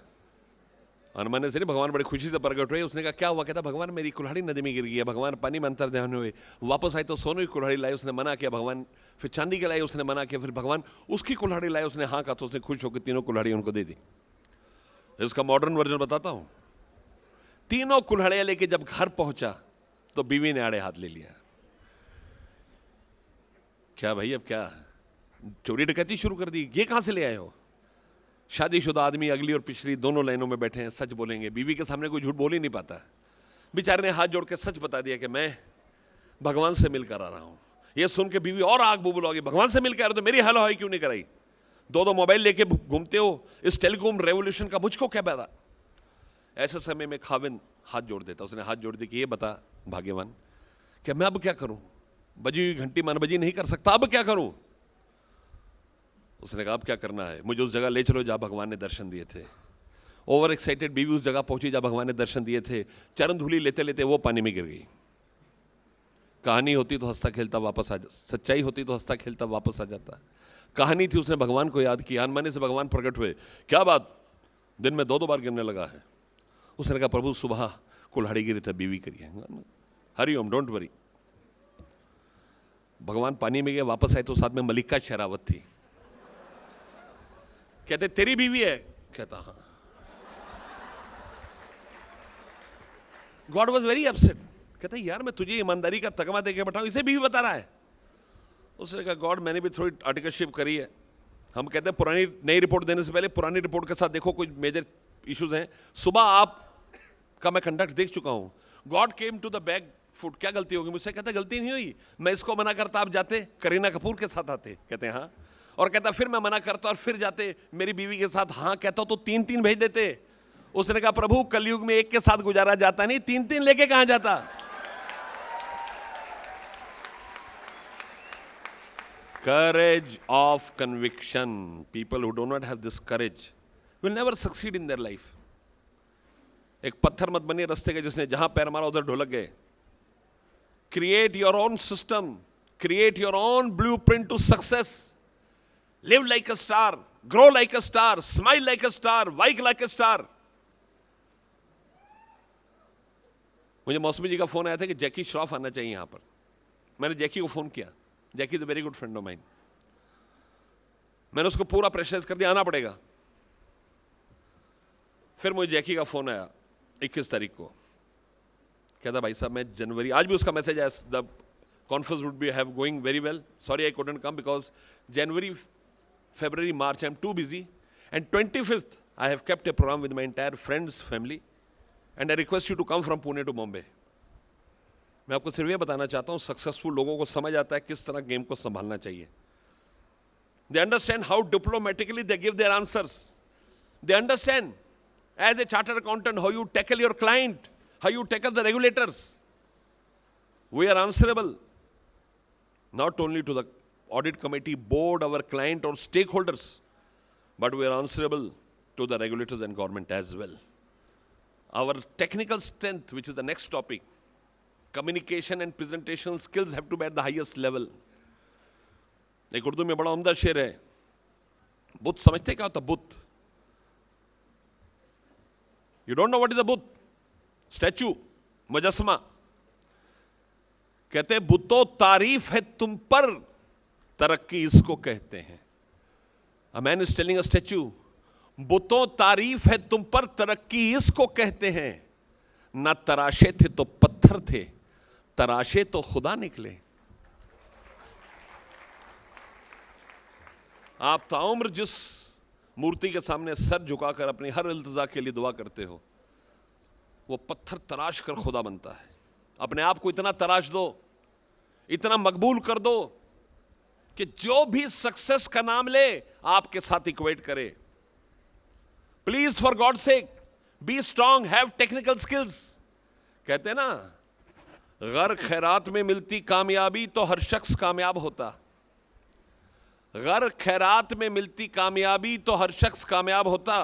अनमने से नहीं, भगवान बड़ी खुशी से प्रकट हुए। उसने कहा क्या हुआ? कहता भगवान मेरी कुल्हाड़ी नदी में गिर गई है। भगवान पानी में अंतर ध्यान हुए, वापस आए तो सोने की कुल्हाड़ी लाई, उसने मना किया। भगवान फिर चांदी की लाई, उसने मना किया। फिर भगवान उसकी कुल्हाड़ी लाए, उसने हाँ कहा तो उसने खुश होकर तीनों कुल्हाड़ी उनको दे दी। इसका मॉडर्न वर्जन बताता हूं। तीनों कुल्हाड़ियां लेके जब घर पहुंचा तो बीवी ने आड़े हाथ ले लिया। क्या भाई, अब क्या चोरी डकैती शुरू कर दी? ये कहां से ले आए हो? शादीशुदा आदमी अगली और पिछली दोनों लाइनों में बैठे हैं, सच बोलेंगे, बीवी के सामने कोई झूठ बोल ही नहीं पाता। बेचारे ने हाथ जोड़ के सच बता दिया कि मैं भगवान से मिलकर आ रहा हूं। ये सुन के बीवी और आग बुबुल होगी, भगवान से मिलकर आ रहे हो तो मेरी हेलो हाई क्यों नहीं कराई? दो मोबाइल लेके घूमते हो, इस टेलीकॉम रेवोल्यूशन का मुझको क्या पता? ऐसे समय में खाविंद हाथ जोड़ देता। उसने हाथ जोड़ दी कि ये बता भाग्यवान कि मैं अब क्या करूं? बजी हुई घंटी मन बजी नहीं कर सकता, अब क्या करूं? उसने कहा अब क्या करना है, मुझे उस जगह ले चलो जहां भगवान ने दर्शन दिए थे। ओवर एक्साइटेड बीवी उस जगह पहुंची जहां भगवान ने दर्शन दिए थे। चरण धूली लेते लेते वो पानी में गिर गई। कहानी होती तो हंसता खेलता वापस आ जाता, सच्चाई होती तो हंसता खेलता वापस आ जाता। कहानी थी, उसने भगवान को याद किया, अनमने से भगवान प्रकट हुए। क्या बात, दिन में 2-2 बार गिरने लगा है? उसने कहा प्रभु सुबह कुल्हाड़ी गिरी था, बीवी करिए। Hariom, don't worry. भगवान पानी में गए, वापस आए तो साथ में मलिका शेरावत थी। कहते तेरी बीवी है? कहता हाँ। God was very upset. कहते यार मैं तुझे ईमानदारी का तगमा देके बैठाऊं, इसे बीवी बता रहा है। उसने कहा गॉड मैंने भी थोड़ी आर्टिकलशिप करी है। हम कहते हैं पुरानी नई रिपोर्ट देने से पहले पुरानी रिपोर्ट के साथ देखो कोई मेजर इश्यूज हैं। सुबह आप का मैं कंडक्ट देख चुका हूं। God came to the bag food, क्या गलती होगी मुझसे? कहता गलती नहीं हुई, मैं इसको मना करता आप जाते, करीना कपूर के साथ आते। कहते हैं हाँ। और कहता फिर मैं मना करता और फिर जाते मेरी बीवी के साथ। हाँ कहता तो 3-3 भेज देते। उसने कहा प्रभु कलयुग में एक के साथ गुजारा जाता नहीं, 3-3 लेके कहां जाता? Courage of conviction. People who do not have this courage will never succeed in their life. एक पत्थर मत बनिए रास्ते के, जिसने जहां पैर मारा उधर ढुलक गए। Create your own system. Create your own blueprint to success. Live like a star. Grow like a star. Smile like a star. Wake like a star. मुझे मौसमी जी का फोन आया था कि जैकी श्रॉफ आना चाहिए यहां पर। मैंने जैकी को फोन किया। Jackie is a very good friend of mine. मैंने उसको पूरा प्रेशराइज कर दिया, आना पड़ेगा। फिर मुझे जैकी का फोन आया 21 तारीख को। कहता भाई साहब मैं जनवरी, आज भी उसका मैसेज आया, the conference would be have going very well, sorry I couldn't come because January February, March, I'm too busy. And 25th, I have kept a program with my entire friends, family. And I request you to come from Pune to Bombay. मैं आपको सिर्फ ये बताना चाहता हूँ, successful लोगों को समझ आता है किस तरह गेम को संभालना चाहिए। They understand how diplomatically they give their answers. They understand, as a chartered accountant, how you tackle your client, how you tackle the regulators. We are answerable, not only to the audit committee, board, our client or stakeholders, but we are answerable to the regulators and government as well. Our technical strength, which is the next topic, communication and presentation skills have to be at the highest level. एक उर्दू में बड़ा उम्दा शेर है, बुत समझते क्या होता? बुत, you don't know what is a बुत? Statue, मुजस्समा। कहते बुतो तारीफ है तुम पर, तरक्की इसको कहते हैं। A man is telling a statue, बुतों तारीफ है तुम पर, तरक्की इसको कहते हैं। ना तराशे थे तो पत्थर थे, तराशे तो खुदा निकले। आप ताउम्र जिस मूर्ति के सामने सर झुकाकर अपनी हर इल्तिजा के लिए दुआ करते हो, वो पत्थर तराश कर खुदा बनता है। अपने आप को इतना तराश दो, इतना मकबूल कर दो कि जो भी सक्सेस का नाम ले आपके साथ इक्वेट करे। Please for God sake B strong, have technical skills. कहते हैं ना, गर खैरात में मिलती कामयाबी तो हर शख्स कामयाब होता। गर खैरात में मिलती कामयाबी तो हर शख्स कामयाब होता,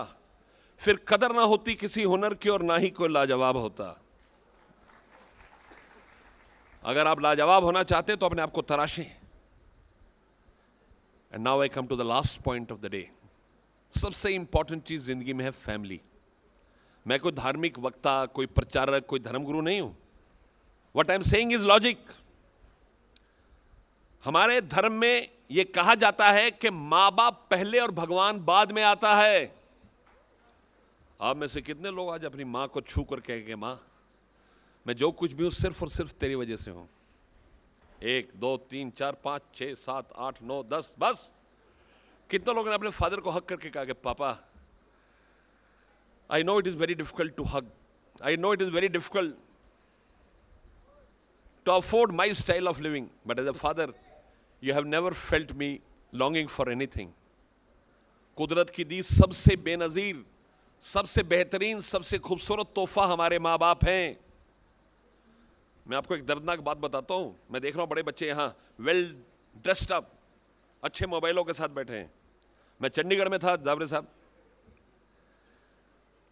फिर कदर ना होती किसी हुनर की और ना ही कोई लाजवाब होता। अगर आप लाजवाब होना चाहते तो अपने आप को तराशें। And now I come to the last point of the day. सबसे इंपॉर्टेंट चीज जिंदगी में है फैमिली। मैं कोई धार्मिक वक्ता, कोई प्रचारक, कोई धर्मगुरु नहीं हूं। What I am saying is logic. हमारे धर्म में यह कहा जाता है कि मां बाप पहले और भगवान बाद में आता है। आप में से कितने लोग आज अपनी मां को छू कर कहेंगे, मां मैं जो कुछ भी हूं सिर्फ और सिर्फ तेरी वजह से हूं। 1 2 3 4 5 6 7 8 9 10 बस। कितने लोगों ने अपने फादर को हक करके कहा कि पापा, I know it is very difficult to hug, I know it is very difficult to afford my style of living, but as a father you have never felt me longing for anything. कुदरत की दी सबसे बेनजीर, सबसे बेहतरीन, सबसे खूबसूरत तोहफा हमारे माँ बाप हैं। मैं आपको एक दर्दनाक बात बताता हूँ। मैं देख रहा हूँ बड़े बच्चे यहाँ वेल ड्रेस्ड अप, अच्छे मोबाइलों के साथ बैठे हैं। मैं चंडीगढ़ में था, जावरे साहब,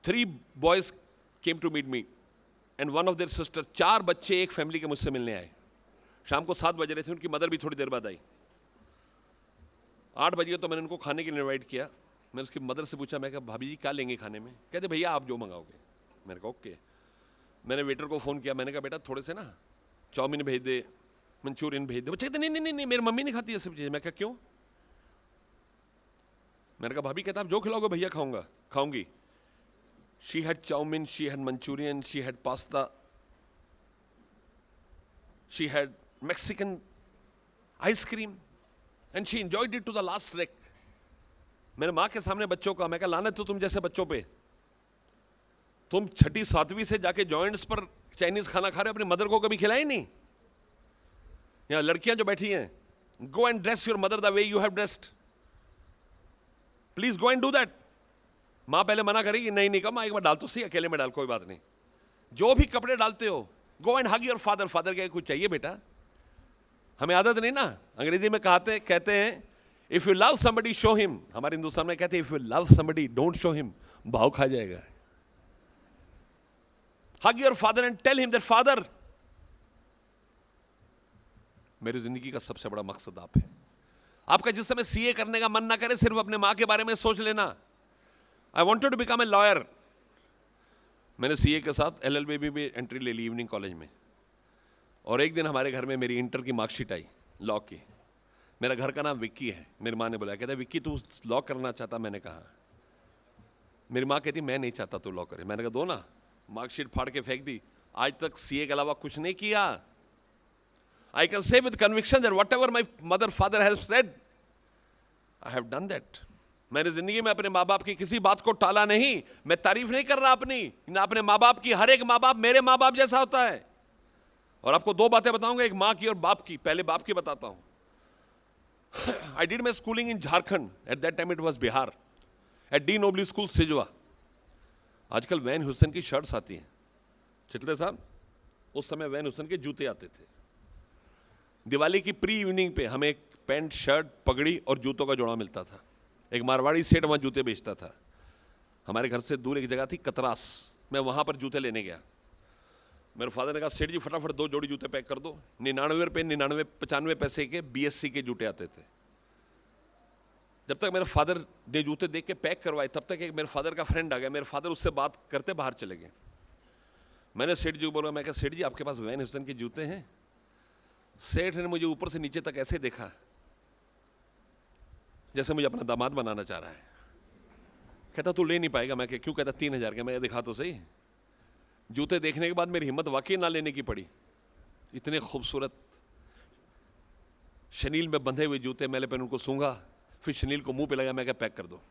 3 boys came to meet me and one of their sister। 4 बच्चे एक फैमिली के मुझसे मिलने आए। शाम को 7 बज रहे थे, उनकी मदर भी थोड़ी देर बाद आई। 8 बजे तो मैंने उनको खाने के लिए इनवाइट किया। मैंने उसकी मदर से पूछा, मैं कहा भाभी जी क्या लेंगे खाने में? कहते भैया आप जो मंगाओगे। मैंने कहा ओके। मैंने वेटर को फ़ोन किया, मैंने कहा बेटा थोड़े से ना चाउमीन भेज दे, मंचूरियन भेज दे। बच्चे कहते नहीं नहीं नहीं, मेरी मम्मी नहीं खाती ये सब चीज़ें। मैं कहा क्यों? मैंने कहा भाभी कहता आप जो खिलाओगे भैया खाऊंगा, खाऊंगी। She had chow mein, she had Manchurian, she had pasta, she had Mexican ice cream, and she enjoyed it to the last wreck. मैंने माँ के सामने बच्चों का, मैं कहा लानत तो तुम जैसे बच्चों पे। तुम 6ठी 7वीं से जाके जॉइंट्स पर चाइनीज खाना खा रहे हो, अपनी मदर को कभी खिलाए नहीं। यहाँ लड़कियां जो बैठी हैं, go and dress your mother the way you have dressed. Please go and do that. माँ पहले मना करेगी, नहीं नहीं, कम एक बार डाल तो सही, अकेले में डाल, कोई बात नहीं। जो भी कपड़े डालते हो, go and hug your father. Father क्या कुछ चाहिए बेटा? हमें आदत नहीं ना। अंग्रेजी में कहते हैं if you love somebody show him. हमारे हिंदुस्तान में कहते हैं if you love somebody don't show him, भाव खा जाएगा। Hug your father and tell him that father, मेरी जिंदगी का सबसे बड़ा मकसद आप है। आपका जिस समय सीए करने का मन ना करे, सिर्फ अपने माँ के बारे में सोच लेना। I wanted to become a lawyer। मैंने सीए के साथ LLB भी एंट्री ले ली इवनिंग कॉलेज में। और एक दिन हमारे घर में मेरी इंटर की मार्कशीट आई लॉ की। मेरा घर का नाम विक्की है। मेरी माँ ने बुलाया, कहता विक्की तू लॉ करना चाहता? मैंने कहा। मेरी माँ कहती मैं नहीं चाहता तू लॉ करे। मैंने कहा दो ना। मार्कशीट फाड़ के फेंक दी। आज तक सीए के अलावा कुछ नहीं किया। I can say with conviction that whatever my mother father has said, I have done that. मैंने जिंदगी में अपने माँ बाप की किसी बात को टाला नहीं। मैं तारीफ नहीं कर रहा अपनी, ना अपने माँ बाप की। हर एक माँ बाप मेरे माँ बाप जैसा होता है। और आपको 2 बातें बताऊंगा, एक माँ की और बाप की। पहले बाप की बताता हूं। I did my schooling in Jharkhand, at that time it was Bihar, at De Nobili school Sijua. आजकल वैन हुसैन की शर्ट्स आती हैं, चितले साहब, उस समय वैन हुसैन के जूते आते थे। दिवाली की प्री इवनिंग पे हमें एक पैंट, शर्ट, पगड़ी और जूतों का जोड़ा मिलता था। एक मारवाड़ी सेठ वहाँ जूते बेचता था। हमारे घर से दूर एक जगह थी कतरास, मैं वहाँ पर जूते लेने गया। मेरे फादर ने कहा सेठ जी फटाफट 2 जोड़ी जूते पैक कर दो। 99 रुपये, 95 पैसे के BSC के जूते आते थे। जब तक मेरे फादर ने जूते देख के पैक करवाए, तब तक एक मेरे फादर का फ्रेंड आ गया। मेरे फादर उससे बात करते बाहर चले गए। मैंने सेठ जी को बोला, मैं कहा सेठ जी आपके पास वैन हुसैन के जूते हैं? सेठ ने मुझे ऊपर से नीचे तक ऐसे देखा जैसे मुझे अपना दामाद बनाना चाह रहा है। कहता तू ले नहीं पाएगा। मैं क्यों? कहता 3000 के। मैं दिखा तो सही। जूते देखने के बाद मेरी हिम्मत वाकई ना लेने की पड़ी। इतने खूबसूरत शनील में बंधे हुए जूते मैंने पहन उनको सूंघा, फिर शनील को मुंह पे लगा। मैं कहा पैक कर दो।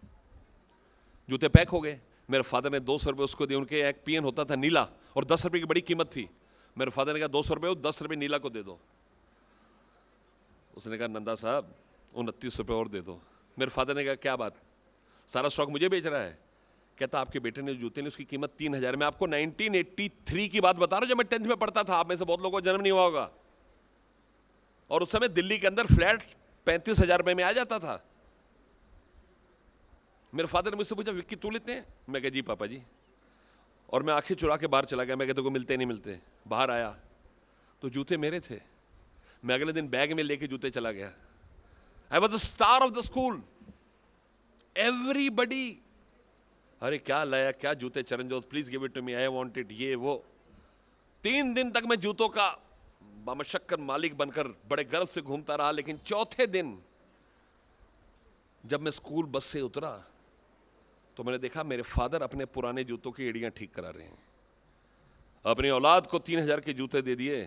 जूते पैक हो गए। मेरे फादर ने 200 रुपये उसको दिए। उनके एक पियन होता था नीला, और 10 रुपये की बड़ी कीमत थी। मेरे फादर ने कहा 200 रुपये हो, 10 रुपये नीला को दे दो। उसने कहा नंदा साहब 29 रुपये और दे दो। मेरे फादर ने कहा क्या बात, सारा स्टॉक मुझे बेच रहा है? कहता आपके बेटे ने जूते ने उसकी कीमत 3000। मैं आपको 1983 की बात बता रहा हूं, जब मैं 10th में पढ़ता था। आप में से बहुत लोगों का जन्म नहीं हुआ होगा। और उस समय दिल्ली के अंदर फ्लैट 35,000 रुपए में आ जाता था। मेरे फादर ने मुझसे पूछा विक्की तू लेते हैं? मैं कहा जी पापा जी। और मैं आंखें चुरा के बाहर चला गया। मैं कहते को मिलते नहीं मिलते। बाहर आया तो जूते मेरे थे। मैं अगले दिन बैग में लेके जूते चला गया। I was the star of the school. Everybody, अरे क्या लाया, क्या जूते Charanjot, please give it to me, I want it, ये वो। 3 दिन तक मैं जूतों का बामशक्कत मालिक बनकर बड़े गर्व से घूमता रहा। लेकिन चौथे दिन जब मैं स्कूल बस से उतरा तो मैंने देखा मेरे फादर अपने पुराने जूतों की एड़ियां ठीक करा रहे हैं। अपनी औलाद को 3000 के जूते दे दिए,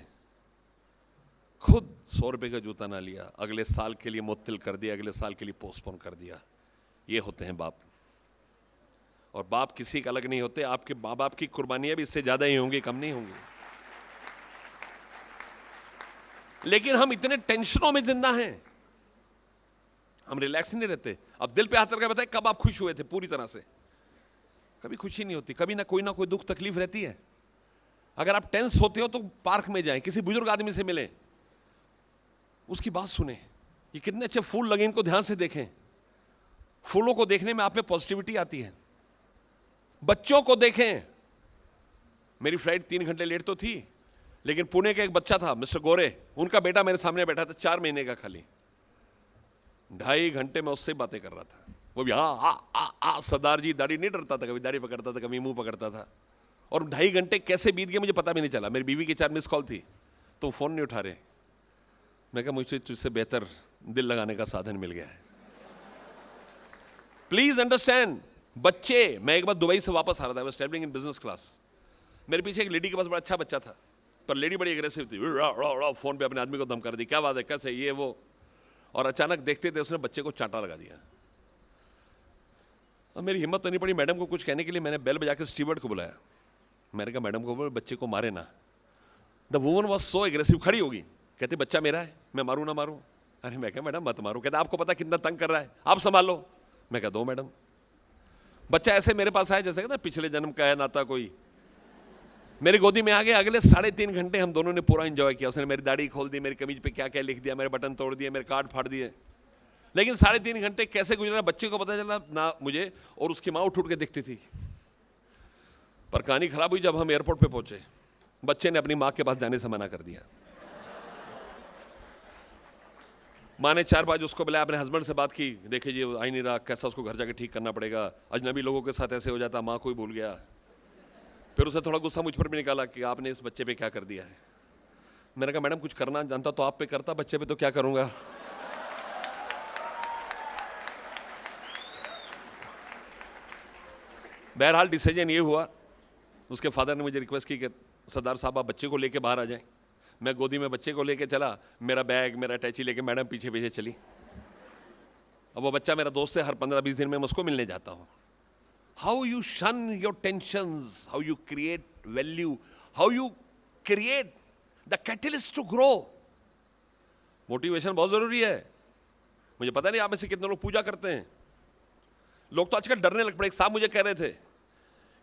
खुद 100 रुपए का जूता ना लिया, अगले साल के लिए मुअत्तल कर दिया, अगले साल के लिए पोस्टपोन कर दिया। ये होते हैं बाप। और बाप किसी का अलग नहीं होते। आपके माँ बाप की कुर्बानियां भी इससे ज्यादा ही होंगी, कम नहीं होंगी। लेकिन हम इतने टेंशनों में जिंदा हैं, हम रिलैक्स नहीं रहते। अब दिल पे हाथ रखकर बताए कब आप खुश हुए थे पूरी तरह से? कभी खुशी नहीं होती, कभी ना कोई दुख तकलीफ रहती है। अगर आप टेंस होते हो तो पार्क में जाएं, किसी बुजुर्ग आदमी से मिलें, उसकी बात सुने, ये कितने अच्छे फूल लगे इनको ध्यान से देखें। फूलों को देखने में आप में पॉजिटिविटी आती है। बच्चों को देखें। मेरी फ्लाइट 3 घंटे लेट तो थी, लेकिन पुणे का एक बच्चा था मिस्टर गोरे, उनका बेटा मेरे सामने बैठा था, 4 महीने का खाली। 2.5 घंटे में उससे बातें कर रहा था। वो भी हाँ सरदार जी, दाढ़ी नहीं डरता था, कभी दाढ़ी पकड़ता था, कभी मुंह पकड़ता था। और 2.5 घंटे कैसे बीत गए मुझे पता भी नहीं चला। मेरी बीवी की 4 मिस कॉल थी तो फोन नहीं उठा रहे। मैं कहा मुझे तुझसे बेहतर दिल लगाने का साधन मिल गया है। प्लीज अंडरस्टैंड, बच्चे, मैं एक बार दुबई से वापस आ रहा था, मैं ट्रैवलिंग इन बिजनेस क्लास। मेरे पीछे एक लेडी के पास बड़ा अच्छा बच्चा था, पर लेडी बड़ी एग्रेसिव थी। फोन पे अपने आदमी को धमका दी, क्या बात है, कैसे, ये वो। और अचानक देखते थे उसने बच्चे को चांटा लगा दिया। अब मेरी हिम्मत तो नहीं पड़ी मैडम को कुछ कहने के लिए। मैंने बेल बजा के स्टीवर्ड को बुलाया। मैंने कहा मैडम को बोलो बच्चे को मारे ना। The woman was so aggressive, खड़ी होगी, कहती बच्चा मेरा है, मैं मारूं ना मारूं। अरे मैं कहा मैडम मत मारो। कहते आपको पता कितना तंग कर रहा है, आप संभालो। मैं कहा दो मैडम। बच्चा ऐसे मेरे पास आया जैसे कहता पिछले जन्म का है नाता कोई। मेरी गोदी में आ गया। अगले 3.5 घंटे हम दोनों ने पूरा एंजॉय किया। उसने मेरी दाढ़ी खोल दी, मेरी कमीज पे क्या क्या लिख दिया, मेरे बटन तोड़ दिए, मेरे कार्ड फाड़ दिए। लेकिन 3.5 घंटे कैसे गुजरा बच्चे को पता चला ना मुझे, और उसकी माँ उठ के देखती थी। पर कहानी खराब हुई जब हम एयरपोर्ट पे पहुंचे। बच्चे ने अपनी माँ के पास जाने से मना कर दिया। माँ ने 4 बार उसको बुलाया, अपने हस्बैंड से बात की, देखिए जी आ ही नहीं रहा, कैसा उसको घर जाके ठीक करना पड़ेगा, अजनबी लोगों के साथ ऐसे हो जाता, माँ को ही भूल गया। फिर उसे थोड़ा गुस्सा मुझ पर भी निकाला कि आपने इस बच्चे पे क्या कर दिया है। मैंने कहा मैडम कुछ करना जानता तो आप पे करता, बच्चे पे तो क्या करूंगा। बहरहाल डिसीजन ये हुआ, उसके फादर ने मुझे रिक्वेस्ट की कि सरदार साहब आप बच्चे को लेके बाहर आ जाएं। मैं गोदी में बच्चे को लेके चला, मेरा बैग मेरा अटैची लेके मैडम पीछे पीछे चली। अब वो बच्चा मेरा दोस्त है, हर 15-20 दिन में मैं उसको मिलने जाता हूँ। How you shun your tensions, how you create value, how you create the catalyst to grow. Motivation बहुत जरूरी है। मुझे पता नहीं आप में से कितने लोग पूजा करते हैं। लोग तो आजकल डरने लग पड़े। एक साहब मुझे कह रहे थे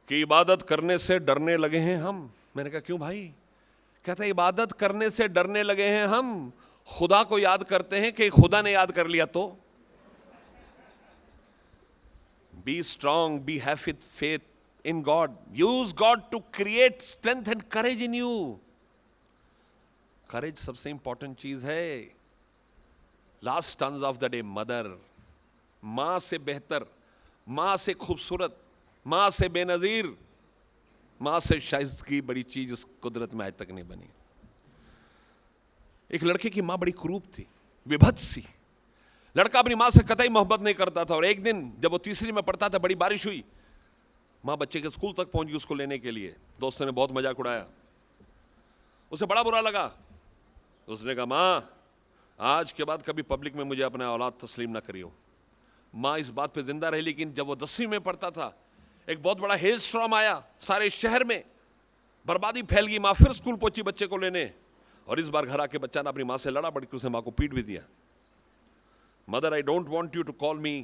कि इबादत करने से डरने लगे हैं हम। मैंने कहा क्यों भाई? कहता है इबादत करने से डरने लगे हैं हम, खुदा को याद करते हैं कि खुदा ने याद कर लिया तो। Be strong, be have faith in God, use God to create strength and courage in you. Courage सबसे इंपॉर्टेंट चीज है। Last stanza of the day, mother. मां से बेहतर, मां से खूबसूरत, मां से बेनजीर, मां से शाइस्तगी बड़ी चीज इस कुदरत में आज तक नहीं बनी। एक लड़के की मां बड़ी क्रूप थी, विभत्स सी। लड़का अपनी मां से कतई मोहब्बत नहीं करता था। और एक दिन जब वो तीसरी में पढ़ता था, बड़ी बारिश हुई, मां बच्चे के स्कूल तक पहुंच गई उसको लेने के लिए। दोस्तों ने बहुत मजाक उड़ाया, उसे बड़ा बुरा लगा। उसने कहा मां आज के बाद कभी पब्लिक में मुझे अपना औलाद तस्लीम ना करियो। मां इस बात पे जिंदा रही। लेकिन जब वो 10वीं में पढ़ता था, एक बहुत बड़ा हेल स्टॉर्म आया सारे शहर में। बर्बादी फैल गई। माँ फिर स्कूल पहुंची बच्चे को लेने, और इस बार घर आके बच्चा ने अपनी माँ से लड़ा, बल्कि उसने माँ को पीट भी दिया। Mother, I don't want you to call me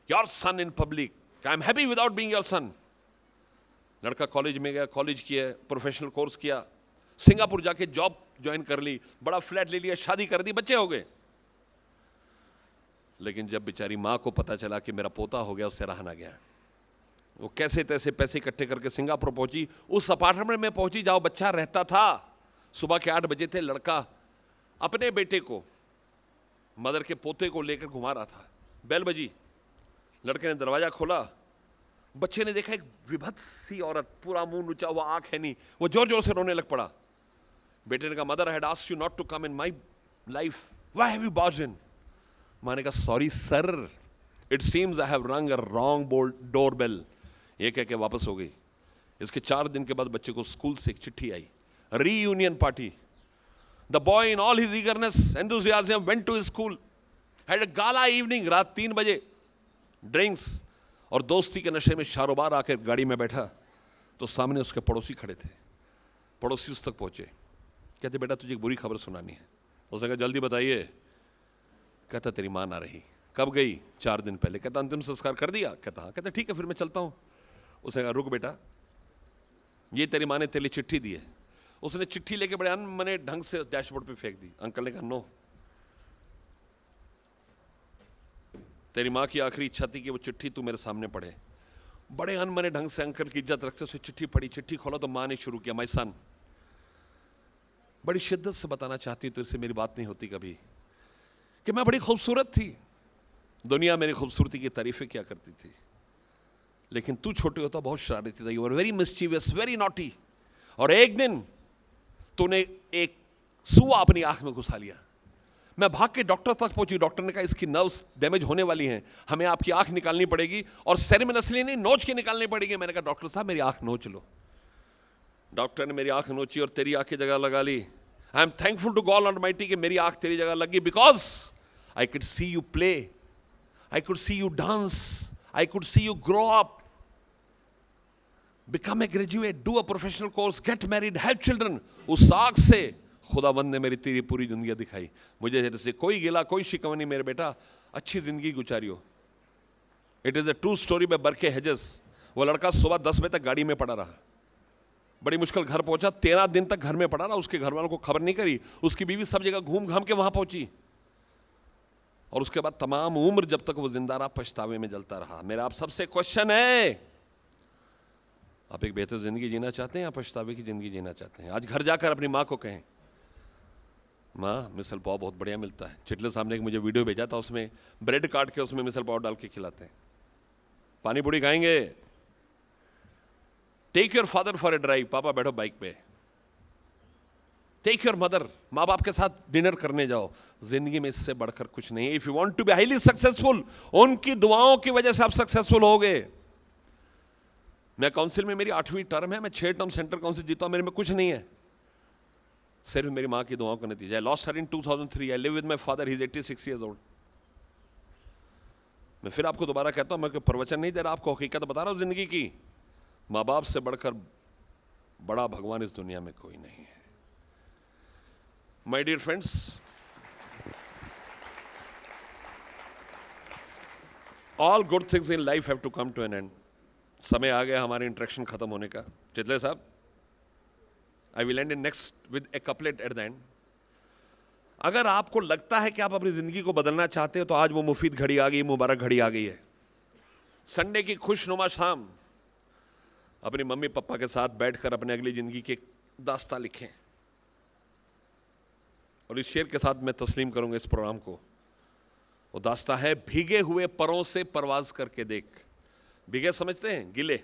your son in public, I am happy without being your son. लड़का कॉलेज में गया, कॉलेज किया, प्रोफेशनल कोर्स किया, सिंगापुर जाके जॉब ज्वाइन कर ली, बड़ा फ्लैट ले लिया, शादी कर दी, बच्चे हो गए। लेकिन जब बेचारी माँ को पता चला कि मेरा पोता हो गया, उससे रहा ना गया। वो कैसे तैसे पैसे इकट्ठे करके सिंगापुर पहुंची, उस अपार्टमेंट में पहुंची जहां बच्चा रहता था। सुबह के 8 बजे थे, लड़का अपने बेटे को, मदर के पोते को लेकर घुमा रहा था। बेल बजी, लड़के ने दरवाजा खोला, बच्चे ने देखा एक विभत्स सी औरत, पूरा मुंह नुचा हुआ, आंख है नहीं, वो जोर जोर से रोने लग पड़ा। बेटे ने कहा, mother, I had asked you not to come in my life, why have you barged in? माँ ने कहा, sorry sir, it seems I have rung a wrong doorbell. ये कह के वापस हो गई। इसके 4 दिन के बाद बच्चे को स्कूल से एक चिट्ठी आई, reunion party. The boy in all his eagerness enthusiasm went to his school, had a gala evening, रात 3 बजे ड्रिंक्स और दोस्ती के नशे में शारोबार आकर गाड़ी में बैठा तो सामने उसके पड़ोसी खड़े थे। पड़ोसी उस तक पहुंचे, कहते, बेटा तुझे एक बुरी खबर सुनानी है। उसने कहा, जल्दी बताइए। कहता, तेरी माँ ना रही। कब गई? 4 दिन पहले। कहता, अंतिम संस्कार कर दिया? कहता हाँ। कहता, ठीक है फिर मैं चलता हूँ। उसने कहा, रुक बेटा, ये तेरी माँ ने तेरे लिए चिट्ठी दी है। उसने चिट्ठी लेके बड़े अनमने ढंग से डैशबोर्ड पे फेंक दी। अंकल ने कहा, नो, तेरी माँ की आखिरी इच्छा थी कि वो चिट्ठी तू मेरे सामने पढ़े। बड़े अनमने ढंग से अंकल की इज्जत रखते उसे चिट्ठी पढ़ी। चिट्ठी खोला तो माँ ने शुरू किया, माय सन, बड़ी शिद्दत से बताना चाहती तो इससे मेरी बात नहीं होती कभी कि मैं बड़ी खूबसूरत थी, दुनिया मेरी खूबसूरती की तारीफें क्या करती थी, लेकिन तू छोटे होता बहुत शरारती था, you were very mischievous, very naughty. और एक दिन तूने एक सुआ अपनी आंख में घुसा लिया। मैं भाग के डॉक्टर तक पहुंची। डॉक्टर ने कहा, इसकी नर्व्स डैमेज होने वाली हैं, हमें आपकी आंख निकालनी पड़ेगी, और सेरेमनियसली नहीं, नोच के निकालनी पड़ेगी। मैंने कहा, डॉक्टर साहब मेरी आंख नोच लो। डॉक्टर ने मेरी आंख नोची और तेरी आंख की जगह लगा ली। I am thankful to God almighty कि मेरी आंख तेरी जगह लगी, because I could see you play, I could see you dance, I could see you grow up, become a graduate, do a professional course, get married, have children। उस आग से खुदाबंद ने मेरी तेरी पूरी जिंदगी दिखाई। मुझे जैसे कोई गिला कोई शिकवा नहीं, मेरे बेटा अच्छी जिंदगी गुजारी हो। It is a true story by Burke Hedges. वो लड़का सुबह 10 बजे तक गाड़ी में पड़ा रहा, बड़ी मुश्किल घर पहुंचा, 13 दिन तक घर में पड़ा रहा। उसके घर वालों को खबर नहीं करी, उसकी बीवी सब जगह घूम घाम के वहां पहुंची, और उसके बाद तमाम उम्र जब तक वो जिंदा रहा पछतावे में जलता रहा। मेरा आप सबसे क्वेश्चन है, आप एक बेहतर जिंदगी जीना चाहते हैं या पछतावे की जिंदगी जीना चाहते हैं? आज घर जाकर अपनी माँ को कहें, माँ मिसल पाव बहुत बढ़िया मिलता है। चिटले साहब ने एक मुझे वीडियो भेजा था, उसमें ब्रेड काट के उसमें मिसल पाव डाल के खिलाते हैं। पानी पूरी खाएंगे? Take your father for a drive, पापा बैठो बाइक पे। टेक योर मदर, माँ बाप के साथ डिनर करने जाओ। जिंदगी में इससे बढ़कर कुछ नहीं है। If you want to be highly successful, उनकी दुआओं की वजह से आप सक्सेसफुल होगे। मैं काउंसिल में, मेरी 8वीं टर्म है, मैं 6 टर्म सेंट्रल काउंसिल जीता हूं, मेरे में कुछ नहीं है, सिर्फ मेरी माँ की दुआओं का नतीजा है। Lost her in 2003, I live with my father, he is 86 years old। मैं फिर आपको दोबारा कहता हूं, मैं कोई प्रवचन नहीं दे रहा, आपको हकीकत बता रहा हूं जिंदगी की। माँ बाप से बढ़कर बड़ा भगवान इस दुनिया में कोई नहीं है। My dear friends, all good things in life have to come to an end. समय आ गया हमारे इंटरेक्शन खत्म होने का। चितले साहब, I will and in next with A couplet at the end. अगर आपको लगता है कि आप अपनी जिंदगी को बदलना चाहते हो, तो आज वो मुफीद घड़ी आ गई, मुबारक घड़ी आ गई है। संडे की खुशनुमा शाम अपनी मम्मी पापा के साथ बैठकर अपने अगली जिंदगी के दास्तां लिखें। और इस शेर के साथ मैं तस्लीम करूंगा इस प्रोग्राम को। वो दास्तां है, भीगे हुए परों से परवाज करके देख। भीगे समझते हैं, गिले,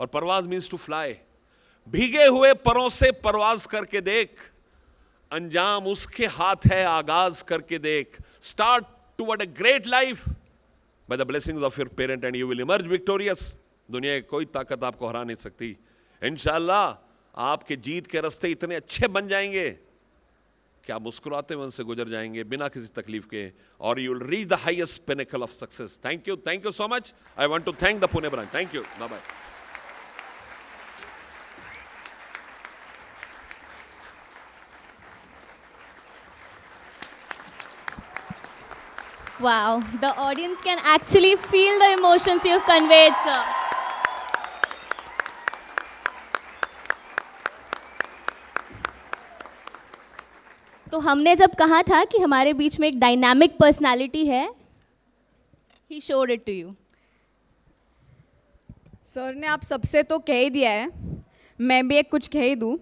और परवाज मीन्स टू फ्लाई। भीगे हुए परों से परवाज करके देख, अंजाम उसके हाथ है आगाज करके देख। Start toward a great life by the blessings of your parent and you will emerge victorious. दुनिया की कोई ताकत आपको हरा नहीं सकती। इंशाअल्लाह आपके जीत के रास्ते इतने अच्छे बन जाएंगे कि आप मुस्कुराते हुए उनसे गुजर जाएंगे बिना किसी तकलीफ के, और you will reach the highest pinnacle of success. Thank you so much. I want to thank the Pune branch. Thank you, bye bye.
Wow, the audience can actually feel the emotions you've conveyed, sir. तो हमने जब कहा था कि हमारे बीच में एक dynamic personality है, he showed it to you.
Sir ने आप सबसे तो कह ही दिया है, मैं भी एक कुछ कह ही दूँ.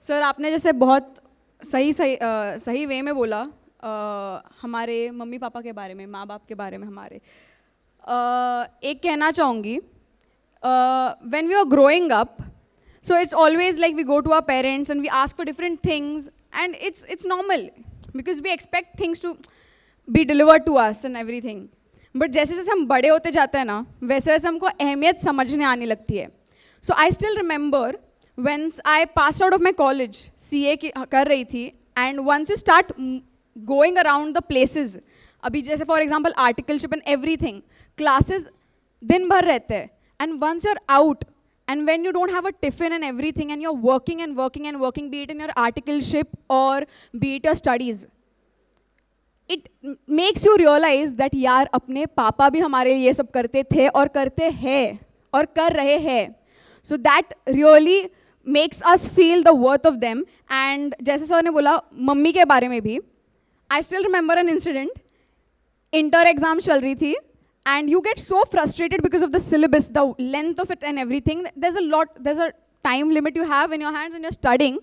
सर आपने जैसे बहुत सही वे में बोला हमारे मम्मी पापा के बारे में, माँ बाप के बारे में हमारे. एक कहना चाहूँगी, when we are growing up, so it's always like we go to our parents and we ask for different things, and it's normal because we expect things to be delivered to us and everything. But जैसे जैसे हम बड़े होते जाते हैं ना, वैसे वैसे हमको अहमियत समझने आने लगती है. So I still remember once I pass out of my college, CA कर रही थी, and once you start going around the places, अभी जैसे for example articleship and everything, classes दिन भर रहते हैं, and once you are out and when you don't have a tiffin and everything and you're working and working and working, be it in your articleship or be it your studies, it makes you realize that यार अपने पापा भी हमारे लिए ये सब करते थे और करते हैं और कर रहे हैं. So that really makes us feel the worth of them. And जैसे सर ने बोला मम्मी के बारे में भी, I still remember an incident. Inter exam चल रही थी, and you get so frustrated because of the syllabus, the length of it and everything. There's a time limit you have in your hands and you're studying.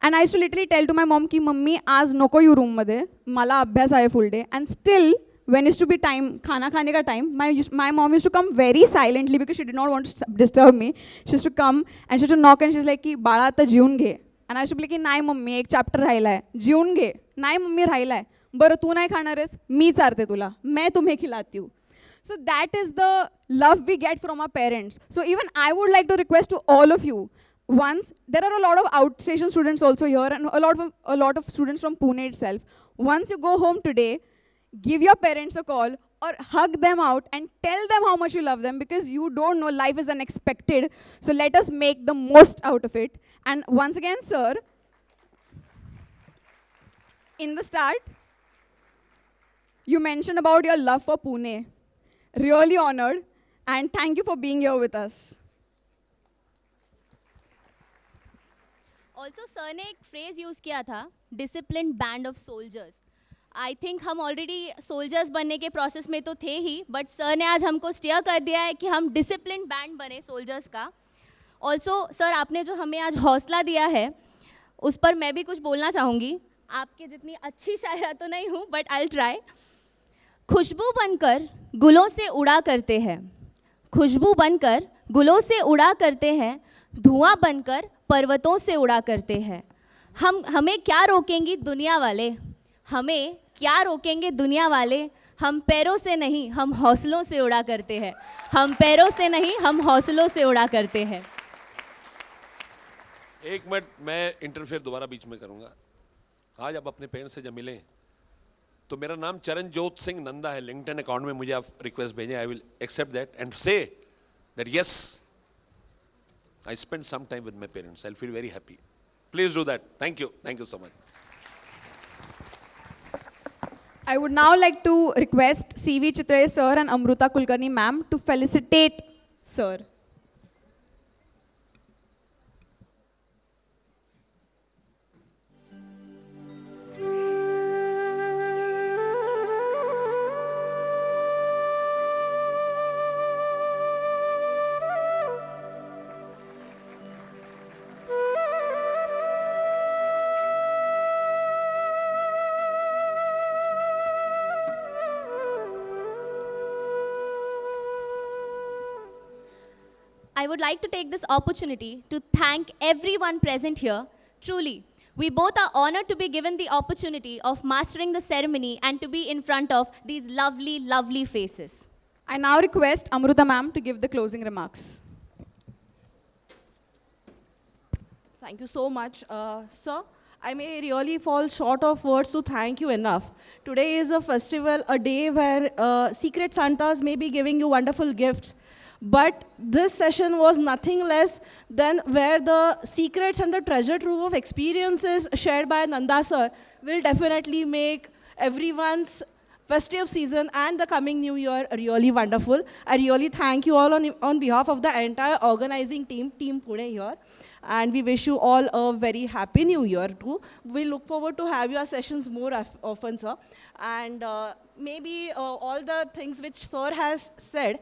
And I used to literally tell to my mom ki mummy आज नको U room मध्ये, मला अभ्यास आहे full day. And still when used to be time, खाना खाने का time, my mom used to come very silently because she did not want to disturb me. She used to come and she used to knock and she's like की बाळा आता जेवून घे. And I used to be like की नाही mummy एक chapter राहिला आहे, जेवून घे. नाही मम्मी राहिला आहे. बरं तू नाही खाणार आहेस, मी चारते तुला, मैं तुम्हें खिलाती हूँ. So that is the love we get from our parents. So even I would like to request to all of you, once, there are a lot of outstation students also here and a lot of students from Pune itself. Once you go home today, give your parents a call or hug them out and tell them how much you love them, because you don't know, life is unexpected. So let us make the most out of it. And once again, sir, in the start, you mentioned about your love for Pune. Really honored, and thank you for being here with us.
Also, sir ने एक phrase use किया था, disciplined band of soldiers. I think हम already soldiers बनने के process में तो थे ही, but sir ने आज हमको steer कर दिया है कि हम disciplined band बने soldiers का. Also, sir आपने जो हमें आज हौसला दिया है, उस पर मैं भी कुछ बोलना चाहूँगी. आपके जितनी अच्छी शायरा तो नहीं हूँ, but I'll try. खुशबू बनकर गुलों से उड़ा करते हैं, खुशबू बनकर गुलों से उड़ा करते हैं, धुआं बनकर पर्वतों से उड़ा करते हैं. हमें क्या रोकेंगी दुनिया वाले, हमें क्या रोकेंगे दुनिया वाले, हम पैरों से नहीं हम हौसलों से उड़ा करते हैं, हम पैरों से नहीं हम हौसलों से उड़ा करते हैं.
एक मिनट, मैं इंटरफेयर दोबारा बीच में करूंगा. आज आप अपने पेरेंट्स से जब मिलें तो मेरा नाम चरणजोत सिंह नंदा है, लिंक्डइन अकाउंट में मुझे आप रिक्वेस्ट भेजें. I will accept that and say that yes I spend some time with my parents. I will feel very happy. Please do that. Thank you so much.
I would now like to request CV Chitray sir and Amruta Kulkarni ma'am to felicitate sir.
I would like to take this opportunity to thank everyone present here. Truly, we both are honored to be given the opportunity of mastering the ceremony and to be in front of these lovely, lovely faces.
I now request Amruta ma'am to give the closing remarks.
Thank you so much. Sir, I may really fall short of words to thank you enough. Today is a festival, a day where secret Santas may be giving you wonderful gifts. But this session was nothing less than where the secrets and the treasure trove of experiences shared by Nanda sir will definitely make everyone's festive season and the coming new year really wonderful. I really thank you all on behalf of the entire organizing team, Team Pune here. And we wish you all a very happy new year too. We look forward to have your sessions more often, sir. And maybe all the things which sir has said,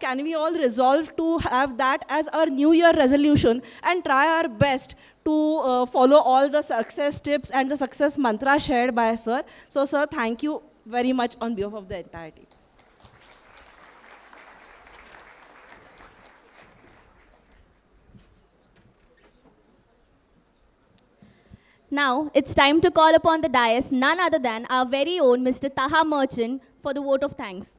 can we all resolve to have that as our new year resolution and try our best to follow all the success tips and the success mantra shared by sir. So sir, thank you very much on behalf of the entire team.
Now, it's time to call upon the dais none other than our very own Mr. Taha Merchant for the vote of thanks.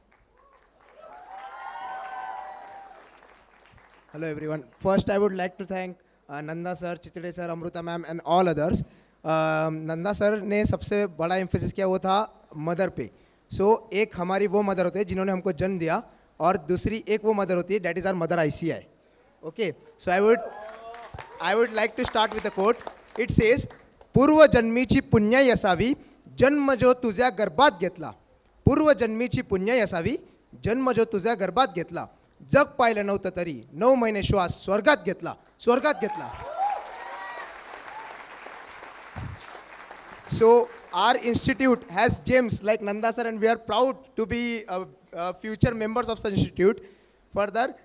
Hello everyone. First I would like to thank Nanda sir, Chitade sir, Amruta ma'am and all others. Nanda sir ने सबसे बड़ा emphasis किया वो था mother पे. सो एक हमारी वो मदर होती है जिन्होंने हमको जन्म दिया और दूसरी एक वो मदर होती है that is our mother ICI. Okay, so I would like to start with a quote. It says पूर्व जन्मीची पुण्य असावी जन्म जो तुझ्या गर्भात घेतला. पूर्व जन्मीची पुण्य असावी जन्म जो तुझ्या गर्भात घेतला. जग पाहिलं नव्हतं तरी 9 महिने श्वास स्वर्गात घेतला. स्वर्गात घेतला. So our institute has gems like Nanda sir and we are proud to be future members of such institute. Further,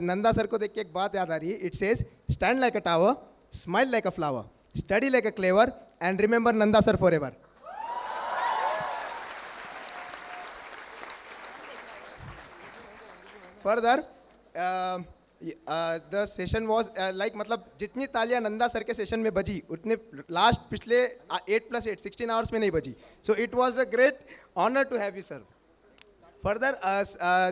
Nanda sir को देख के एक बात याद आ रही है. It says, stand like a tower, smile like a flower, study like a clever and remember Nanda sir forever. Further, the session was like मतलब जितनी तालियां नंदा सर के सेशन में बजी उतने लास्ट पिछले 8+8 16 आवर्स में नहीं बजी. So it was a great honour to have you sir. Further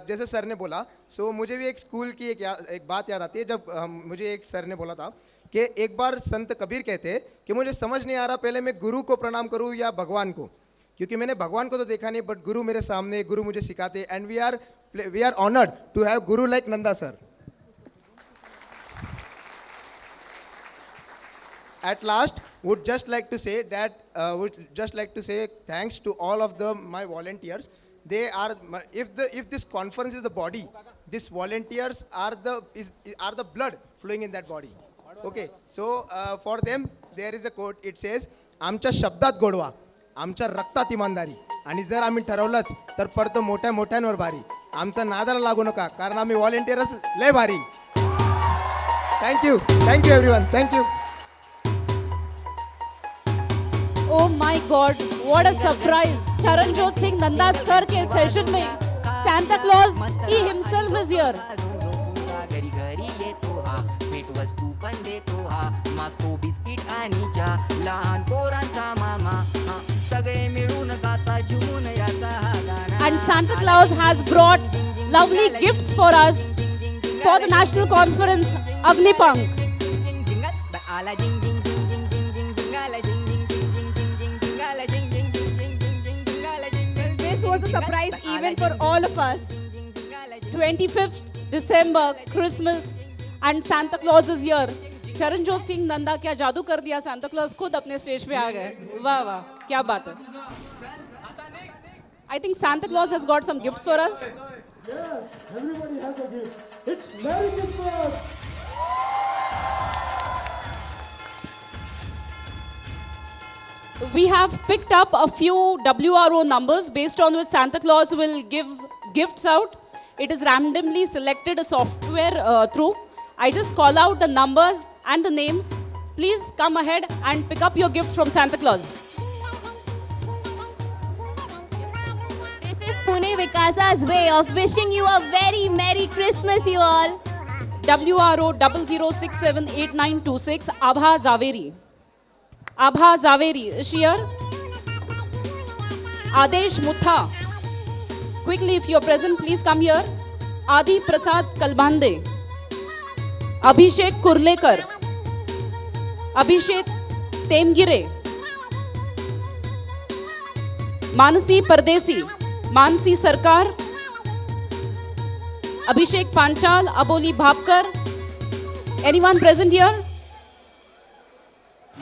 जैसे सर ने बोला, सो मुझे भी एक स्कूल की एक बात याद आती है जब मुझे एक सर ने बोला था कि एक बार संत कबीर कहते कि मुझे समझ नहीं आ रहा पहले मैं गुरु को प्रणाम करूं या भगवान को, क्योंकि मैंने भगवान को तो देखा नहीं बट गुरु मेरे सामने, गुरु मुझे सिखाते. And we are honoured to have guru like Nanda sir. At last, would just like to say thanks to all of my volunteers. They are if this conference is the body, these volunteers are the blood flowing in that body. Okay, so for them there is a quote. It says, आमच्या शब्दात गोडवा, आमच्या रक्तात इमानदारी आणि जर आम्ही ठरवलंच तर परत मोठ्या मोठ्यांवर भारी. आमचा नादाला लागू नका कारण आम्ही व्हॉलेंटियर्स लय भारी. Thank you everyone. Thank you.
Oh my God, what a surprise! Charanjot Singh Nanda sir के सेशन में Santa Claus he himself is here.
घरी घरी येतो हा, भेटवस्तू पण देतो हा, मागतो बिस्किट आणि चहा, लहान पोरांचा मामा हा, सगळे मिळून गाता झुमून याचा हा गाणा.
And Santa Claus has brought lovely gifts for us for the national conference Agnipank.
आला जिंग जिंग जिंग जिंग जिंग जिंग जिंग आला जिंग जिंग जिंग जिंग जिंग जिंग जिंग आला जिंग जिंग जिंग जिंग जिंग जिंग जिंग आला जिंग जिंग.
This was a surprise event for all of us.
25th December, Christmas, and Santa Claus is here. Charanjot Singh Nanda क्या जादू कर दिया. Santa Claus खुद अपने स्टेज पे आ गए. वाह वाह, क्या बात है. I think Santa Claus has got some gifts for us.
Yes, everybody has a gift. It's Merry Christmas!
We have picked up a few WRO numbers based on which Santa Claus will give gifts out. It is randomly selected a software through. I just call out the numbers and the names. Please come ahead and pick up your gifts from Santa Claus.
This is Pune Vikasa's way of wishing you a very Merry Christmas, you all.
WRO 00678926 Abha Zaveri. Abha Zaveri is here. Adesh Mutha. Quickly, if you're present, please come here. Adi Prasad Kalbande. Abhishek Kurlekar. Abhishek Temgire. Manasi Pardesi. Mansi Sarkar. Abhishek Panchal. Aboli Bhapkar. Anyone present here?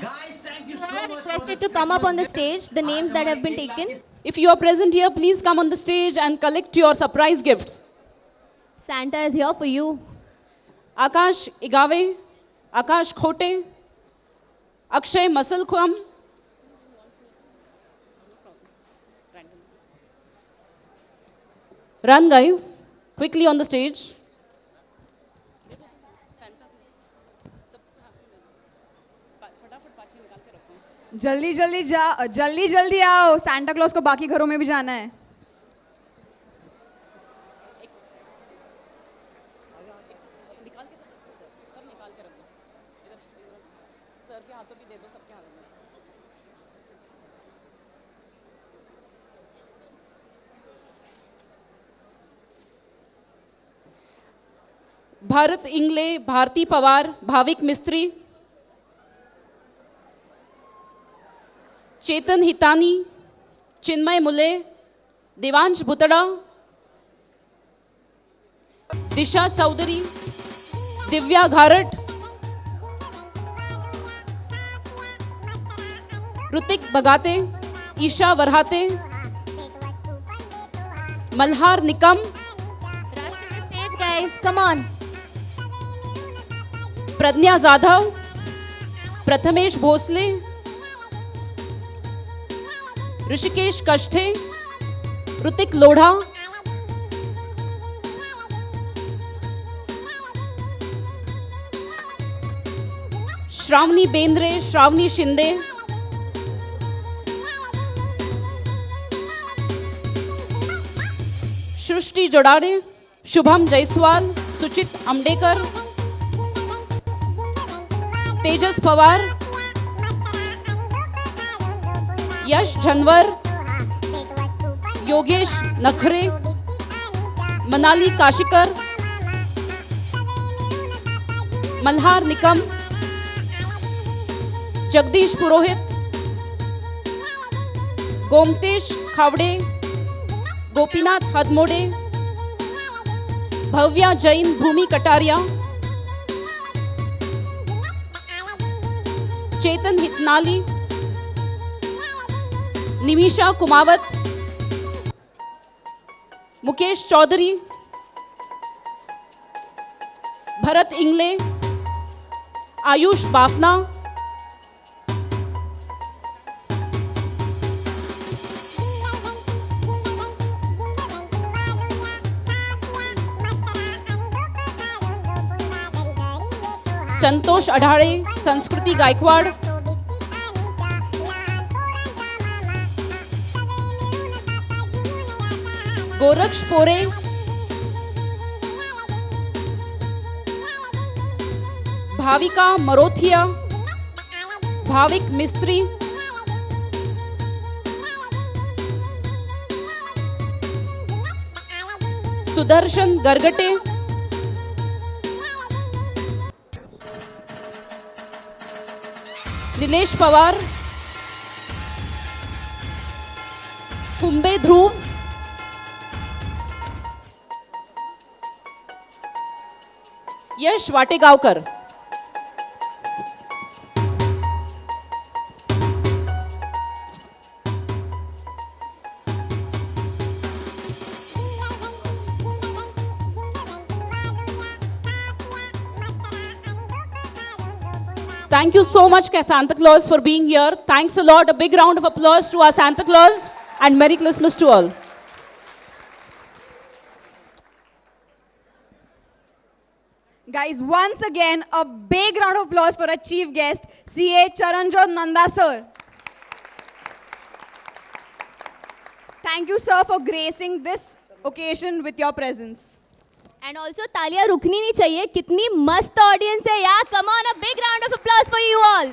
Guys, thank you so much.
Requested to come up on the stage, the names that have been taken.
If you are present here, please come on the stage and collect your surprise gifts.
Santa is here for you.
Akash Igave, Akash Khote, Akshay Masalkham, run guys, quickly on the stage.
जल्दी जल्दी आओ, Santa Claus को बाकी घरों में भी जाना है.
भारत इंगले, भारती पवार, भाविक मिस्त्री, चेतन हितानी, चिन्मय मुले, देवांश भुतड़ा, दिशा Chaudhary, Divya घारट, Hrithik बगाते, Isha वरहाते, Malhar Nikam,
Rush to the stage, guys. Come on.
प्रज्ञा जाधव, प्रथमेश भोसले, ऋषिकेश कष्ठे, ऋतिक लोढ़ा, श्रावणी बेंद्रे, श्रावणी शिंदे, सृष्टि जोड़ाड़े, शुभम जायसवाल, सुचित अमडेकर, तेजस पवार, यश झनवर, योगेश नखरे, मनाली काशिकर, मल्हार निकम, जगदीश पुरोहित, गोमतेश खावड़े, गोपीनाथ हदमोड़े, भव्या जैन, भूमि कटारिया, चेतन हितनाली, निमिषा कुमावत, मुकेश चौधरी, भरत इंगले, आयुष बाफना, संतोष अढ़ाड़े, संस्कृति गायकवाड़, गोरक्ष पोरे, भाविका मरोथिया, भाविक मिस्त्री, सुदर्शन गरगटे, नीलेश पवार, कुंबे ध्रुव, यश Vategaonkar, Thank you so much, Santa Claus, for being here. Thanks a lot. A big round of applause to our Santa Claus, and Merry Christmas to all.
Guys, once again, a big round of applause for our chief guest, CA Charanjot Nanda sir. Thank you, sir, for gracing this occasion with your presence.
And also तालियां रुकनी नहीं चाहिए, कितनी मस्त audience है यार. Come on, a big round of applause for you all.